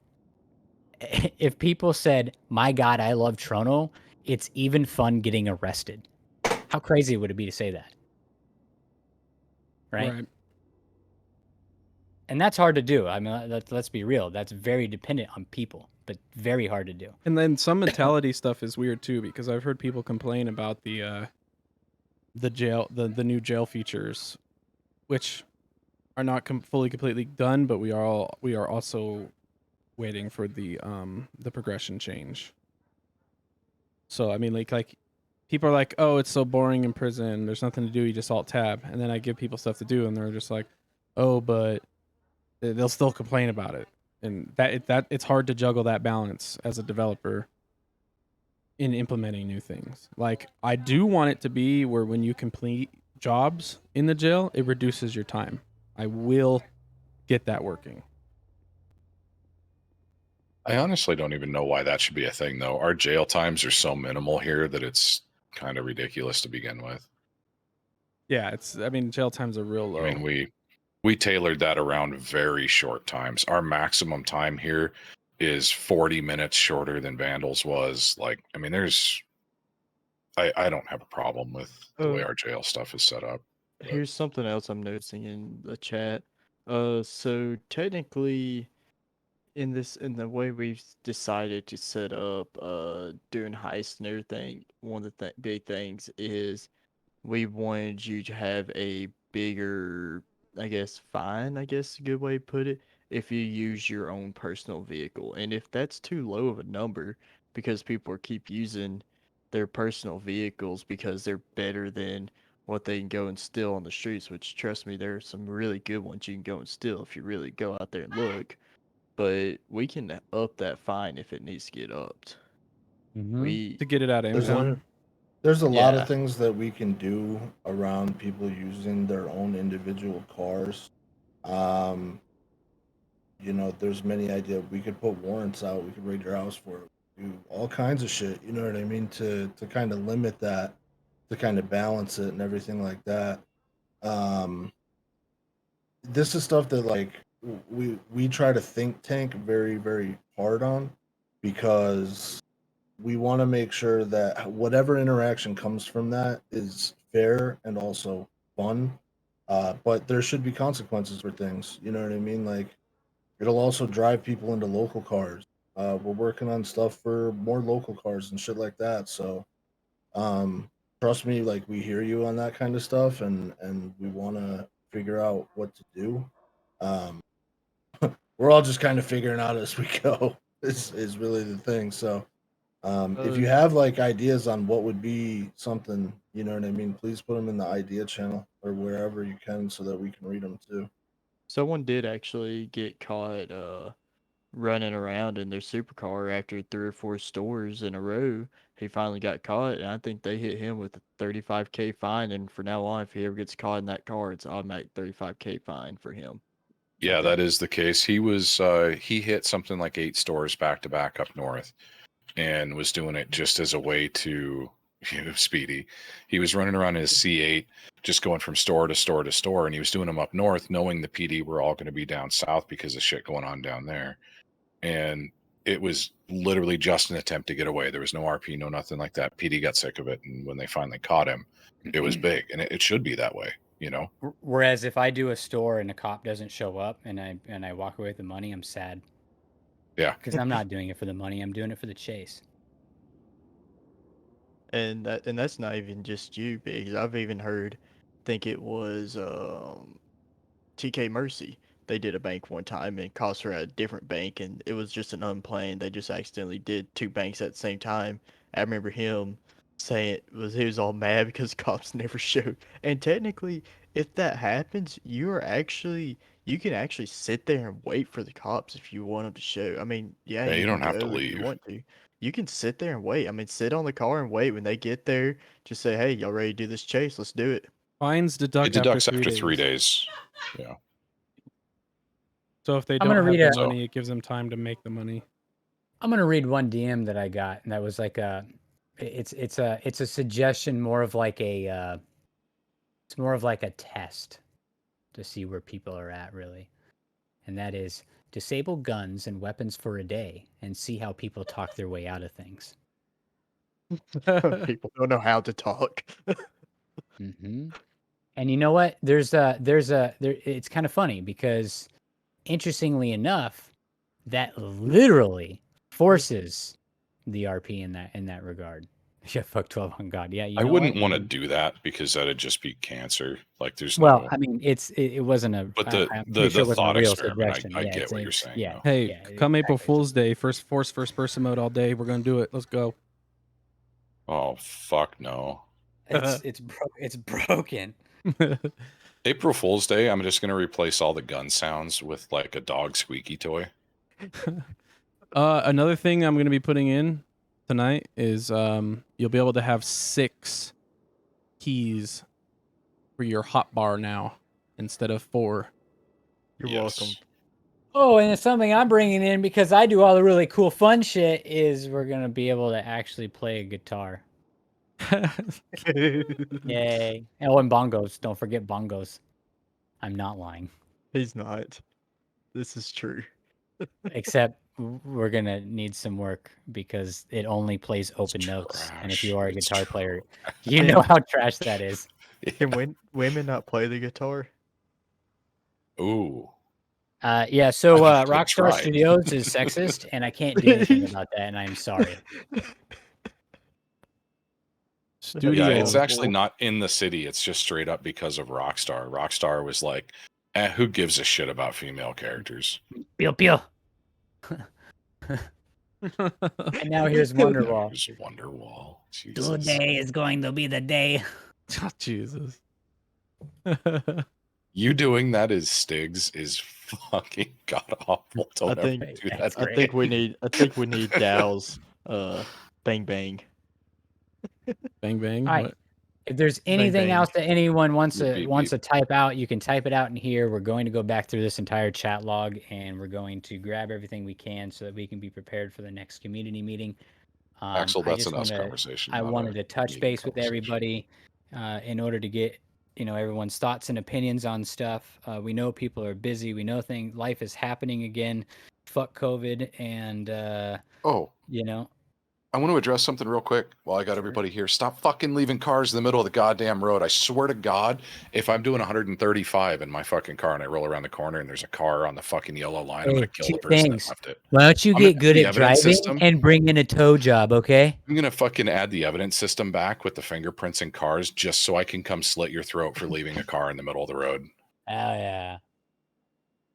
Speaker 4: if people said, "My God, I love Trono," it's even fun getting arrested. How crazy would it be to say that? Right?
Speaker 1: Right.
Speaker 4: And that's hard to do. I mean, let's be real. That's very dependent on people, but very hard to do.
Speaker 1: And then some mentality stuff is weird too, because I've heard people complain about the jail, the new jail features, which are not fully completely done, but we are also waiting for the progression change. So I mean, like people are like, oh, it's so boring in prison. There's nothing to do. You just alt tab, and then I give people stuff to do, and they're just like, oh, but they'll still complain about it, and that it's hard to juggle that balance as a developer in implementing new things. Like I do want it to be where when you complete jobs in the jail, it reduces your time. I will get that working.
Speaker 2: I honestly don't even know why that should be a thing, though. Our jail times are so minimal here that it's kind of ridiculous to begin with.
Speaker 1: Yeah, I mean, jail times are real low.
Speaker 2: I mean, we tailored that around very short times. Our maximum time here is 40 minutes shorter than Vandals was. Like, I mean, I don't have a problem with the way our jail stuff is set up.
Speaker 3: Here's something else I'm noticing in the chat. So technically, in the way we've decided to set up doing heists and everything, one of the big things is we wanted you to have a bigger, I guess, fine, I guess a good way to put it, if you use your own personal vehicle. And if that's too low of a number, because people keep using their personal vehicles because they're better than what they can go and steal on the streets, which trust me, there are some really good ones you can go and steal if you really go out there and look. But we can up that fine if it needs to get upped. We
Speaker 1: to get it out of
Speaker 6: There's
Speaker 1: impound.
Speaker 6: There's a lot
Speaker 3: Yeah.
Speaker 6: of things that we can do around people using their own individual cars. Um, you know, there's many ideas. We could put warrants out. We could raid your house for it. Do all kinds of shit. You know what I mean? To kind of limit that, to kind of balance it and everything like that. Um, this is stuff that like we try to think tank very hard on, because we want to make sure that whatever interaction comes from that is fair and also fun. But there should be consequences for things. You know what I mean? Like it'll also drive people into local cars. We're working on stuff for more local cars and shit like that. So trust me, like we hear you on that kind of stuff, and we want to figure out what to do. Um, we're all just kind of figuring out as we go. Is really the thing. So If you have like ideas on what would be something, you know what I mean, please put them in the idea channel or wherever you can so that we can read them too.
Speaker 3: Someone did actually get caught running around in their supercar after 3 or 4 stores in a row. He finally got caught, and I think they hit him with a 35K fine. And from now on, if he ever gets caught in that car, it's automatic 35K fine for him.
Speaker 2: Yeah, that is the case. He was he hit something like 8 stores back to back up north, and was doing it just as a way to speedy. He was running around in his C8, just going from store to store to store, and he was doing them up north, knowing the PD were all going to be down south because of shit going on down there. And it was literally just an attempt to get away. There was no RP, no nothing like that. PD got sick of it, and when they finally caught him, it was big, and it should be that way, you know.
Speaker 4: Whereas if I do a store and a cop doesn't show up and I walk away with the money, I'm sad.
Speaker 2: Yeah,
Speaker 4: Because I'm not doing it for the money. I'm doing it for the chase.
Speaker 3: And that's not even just you, Biggs. I've even heard, think it was TK Mercy. They did a bank one time and cost her at a different bank, and it was just an unplanned. They just accidentally did 2 banks at the same time. I remember him saying he was all mad because cops never showed. And technically, if that happens, you can actually sit there and wait for the cops if you want them to show. I mean, yeah,
Speaker 2: yeah,
Speaker 3: you
Speaker 2: you
Speaker 3: can
Speaker 2: don't have to
Speaker 3: go if you
Speaker 2: leave.
Speaker 3: want to. You can sit there and wait. I mean, sit on the car and wait. When they get there, just say, "Hey, y'all ready to do this chase? Let's do it."
Speaker 1: Fines
Speaker 2: It
Speaker 1: deduct
Speaker 2: deducts
Speaker 1: after
Speaker 2: after
Speaker 1: 3
Speaker 2: 3
Speaker 1: days.
Speaker 2: days. Yeah.
Speaker 1: So if they
Speaker 4: I'm
Speaker 1: don't
Speaker 4: gonna
Speaker 1: have
Speaker 4: read
Speaker 1: the
Speaker 4: a-
Speaker 1: money, it gives them time to make the money.
Speaker 4: I'm gonna read one DM that I got, and that was like it's a suggestion, more of like a it's more of like a test to see where people are at, really. And that is disable guns and weapons for a day and see how people talk their way out of things.
Speaker 3: People don't know how to talk.
Speaker 4: Mm-hmm. And you know what? It's kind of funny because, interestingly enough, that literally forces the RP in that regard. Yeah, fuck 12 on God. Yeah, you
Speaker 2: I
Speaker 4: know
Speaker 2: wouldn't
Speaker 4: what?
Speaker 2: want to do that because that'd just be cancer. Like there's
Speaker 4: Well,
Speaker 2: no.
Speaker 4: I mean, it wasn't a.
Speaker 2: But
Speaker 4: I'm
Speaker 2: the
Speaker 4: pretty sure it wasn't a
Speaker 2: thought
Speaker 4: real
Speaker 2: experiment,
Speaker 4: suggestion.
Speaker 2: I
Speaker 4: Yeah,
Speaker 2: get what you're saying.
Speaker 4: yeah,
Speaker 2: Though.
Speaker 1: Hey,
Speaker 4: yeah,
Speaker 1: come April
Speaker 4: exactly.
Speaker 1: Fool's Day, first person mode all day. We're gonna do it. Let's go.
Speaker 2: Oh fuck no!
Speaker 4: It's broken.
Speaker 2: April Fool's Day, I'm just gonna replace all the gun sounds with like a dog squeaky toy.
Speaker 1: Another thing I'm gonna be putting in tonight is you'll be able to have 6 keys for your hot bar now instead of 4.
Speaker 3: You're
Speaker 2: Yes.
Speaker 3: welcome.
Speaker 4: Oh, and it's something I'm bringing in because I do all the really cool fun shit. Is we're gonna be able to actually play a guitar. Yay! Oh, and bongos. Don't forget bongos. I'm not lying.
Speaker 3: He's not. This is true.
Speaker 4: Except we're gonna need some work because it only plays open notes. And if you are a
Speaker 2: It's
Speaker 4: guitar player,
Speaker 2: trash.
Speaker 4: you know how trash that is.
Speaker 3: Can women not play the guitar?
Speaker 2: Ooh.
Speaker 4: Yeah, so
Speaker 2: I
Speaker 4: Rockstar
Speaker 2: tried.
Speaker 4: Studios is sexist, and I can't do anything about that, and I'm sorry.
Speaker 1: Studio.
Speaker 2: Yeah, it's
Speaker 3: Yo.
Speaker 2: actually not in the city. It's just straight up because of Rockstar. Rockstar was like, who gives a shit about female characters?
Speaker 4: Pew pew. And now here's Wonderwall.
Speaker 2: Here's Wonderwall. Jesus.
Speaker 4: Today is going to be the day.
Speaker 1: Oh, Jesus.
Speaker 2: You doing that as Stigs is fucking god awful. Don't
Speaker 3: I
Speaker 2: ever
Speaker 3: think-
Speaker 2: do that.
Speaker 4: That's
Speaker 3: I
Speaker 4: great.
Speaker 3: think we need Dow's bang bang.
Speaker 1: Bang bang.
Speaker 4: All right.
Speaker 1: What?
Speaker 4: If there's
Speaker 3: Bang,
Speaker 4: anything
Speaker 3: bang.
Speaker 4: else that anyone wants
Speaker 2: Beep,
Speaker 4: to
Speaker 2: beep,
Speaker 4: wants
Speaker 2: beep.
Speaker 4: to type out, you can type it out in here. We're going to go back through this entire chat log, and we're going to grab everything we can so that we can be prepared for the next community meeting.
Speaker 2: Axel,
Speaker 4: I
Speaker 2: that's
Speaker 4: just
Speaker 2: an us
Speaker 4: wanna-
Speaker 2: conversation.
Speaker 4: I
Speaker 2: not a
Speaker 4: wanted to touch
Speaker 2: meeting
Speaker 4: base with
Speaker 2: conversation.
Speaker 4: everybody in order to get everyone's thoughts and opinions on stuff. We know people are busy. We know life is happening again. Fuck COVID, and
Speaker 2: Oh, I want to address something real quick while I got everybody here. Stop fucking leaving cars in the middle of the goddamn road. I swear to God, if I'm doing 135 in my fucking car and I roll around the corner and there's a car on the fucking yellow line, I'm
Speaker 4: Hey,
Speaker 2: gonna kill
Speaker 4: 2
Speaker 2: the person
Speaker 4: things.
Speaker 2: that left it.
Speaker 4: why don't you
Speaker 2: I'm
Speaker 4: get
Speaker 2: gonna
Speaker 4: good
Speaker 2: add the
Speaker 4: at
Speaker 2: evidence
Speaker 4: driving
Speaker 2: system.
Speaker 4: and bring in a tow job, okay?
Speaker 2: I'm gonna fucking add the evidence system back with the fingerprints in cars just so I can come slit your throat for leaving a car in the middle of the road.
Speaker 4: Oh yeah.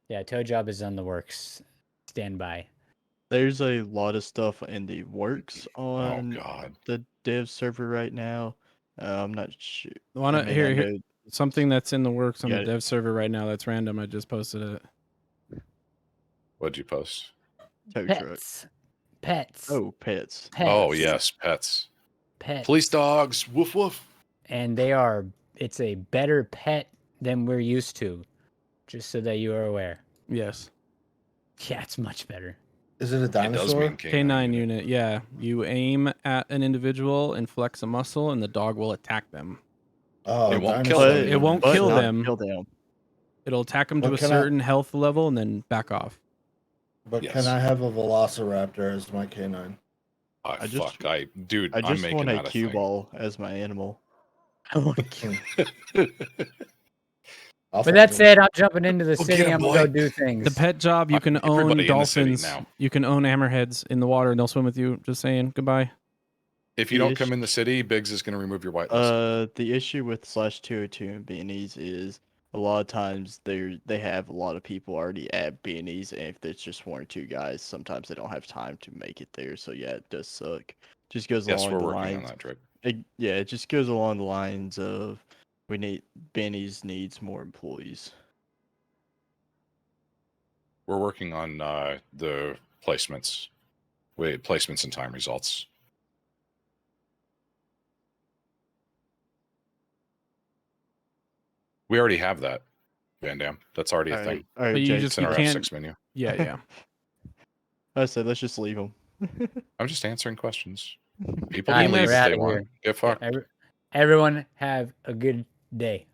Speaker 4: Yeah, tow job is on the works. Stand by.
Speaker 3: There's a lot of stuff in the works
Speaker 2: Oh
Speaker 3: on
Speaker 2: God.
Speaker 3: the dev server right now. I'm not sure.
Speaker 1: Wanna
Speaker 3: I mean, I
Speaker 1: here
Speaker 3: know
Speaker 1: something that's in the works on
Speaker 3: Yeah.
Speaker 1: the dev server right now that's random. I just posted it.
Speaker 2: What'd you post?
Speaker 3: tow truck.
Speaker 4: Pets. Pets.
Speaker 3: Oh, pets.
Speaker 4: Pets.
Speaker 2: Oh yes, pets.
Speaker 4: Pets.
Speaker 2: Police dogs. Woof woof.
Speaker 4: And it's a better pet than we're used to. Just so that you are aware.
Speaker 1: Yes.
Speaker 4: Yeah, it's much better.
Speaker 6: Is it a
Speaker 2: It does
Speaker 6: dinosaur?
Speaker 2: mean
Speaker 1: K9 unit. Yeah. You aim at an individual and flex a muscle, and the dog will attack them.
Speaker 6: Oh,
Speaker 2: It won't kill
Speaker 6: dinosaur
Speaker 2: them.
Speaker 1: It won't
Speaker 6: units.
Speaker 1: kill
Speaker 3: not
Speaker 1: them.
Speaker 3: Kill them.
Speaker 1: It'll attack them to
Speaker 6: But
Speaker 1: a
Speaker 6: can I-
Speaker 1: certain health level and then back off.
Speaker 6: But
Speaker 2: Yes.
Speaker 6: can I have a velociraptor as my canine?
Speaker 2: Oh,
Speaker 3: I just-
Speaker 2: dude,
Speaker 3: I
Speaker 2: I'm
Speaker 3: just
Speaker 2: making
Speaker 3: want a
Speaker 2: that a
Speaker 3: cue
Speaker 2: thing.
Speaker 3: ball as my animal.
Speaker 4: I want to kill.
Speaker 6: I'll
Speaker 4: But that
Speaker 6: find
Speaker 4: said, I'm jumping into the
Speaker 2: Well,
Speaker 4: city.
Speaker 2: get 'em,
Speaker 4: I'm gonna go
Speaker 2: boy.
Speaker 4: do things.
Speaker 1: The pet job, you can own
Speaker 2: Everybody in the city
Speaker 1: dolphins.
Speaker 2: now.
Speaker 1: You can own hammerheads in the water and they'll swim with you. Just saying goodbye.
Speaker 2: If you don't come in the city, Biggs is going to remove your whitelist.
Speaker 3: The issue with /202 and Beanies is a lot of times they have a lot of people already at Beanies, and if there's just one or two guys, sometimes they don't have time to make it there. So yeah, it does suck. Just goes
Speaker 2: Yes,
Speaker 3: along
Speaker 2: we're
Speaker 3: the
Speaker 2: working on
Speaker 3: lines.
Speaker 2: that, Drake.
Speaker 3: It just goes along the lines of Beanies needs more employees.
Speaker 2: We're working on the placements. Placements and time results. We already have that, Van Dam. That's already a thing.
Speaker 3: All right,
Speaker 1: But you
Speaker 3: Jake.
Speaker 1: just-
Speaker 2: It's in our
Speaker 1: can't-
Speaker 2: F6 menu.
Speaker 1: Yeah, yeah.
Speaker 3: I said let's just leave them.
Speaker 2: I'm just answering questions. People
Speaker 4: All
Speaker 2: can
Speaker 4: right,
Speaker 2: leave
Speaker 4: we're
Speaker 2: if
Speaker 4: outta
Speaker 2: they want.
Speaker 4: here.
Speaker 2: Get fucked.
Speaker 4: Everyone have a good day.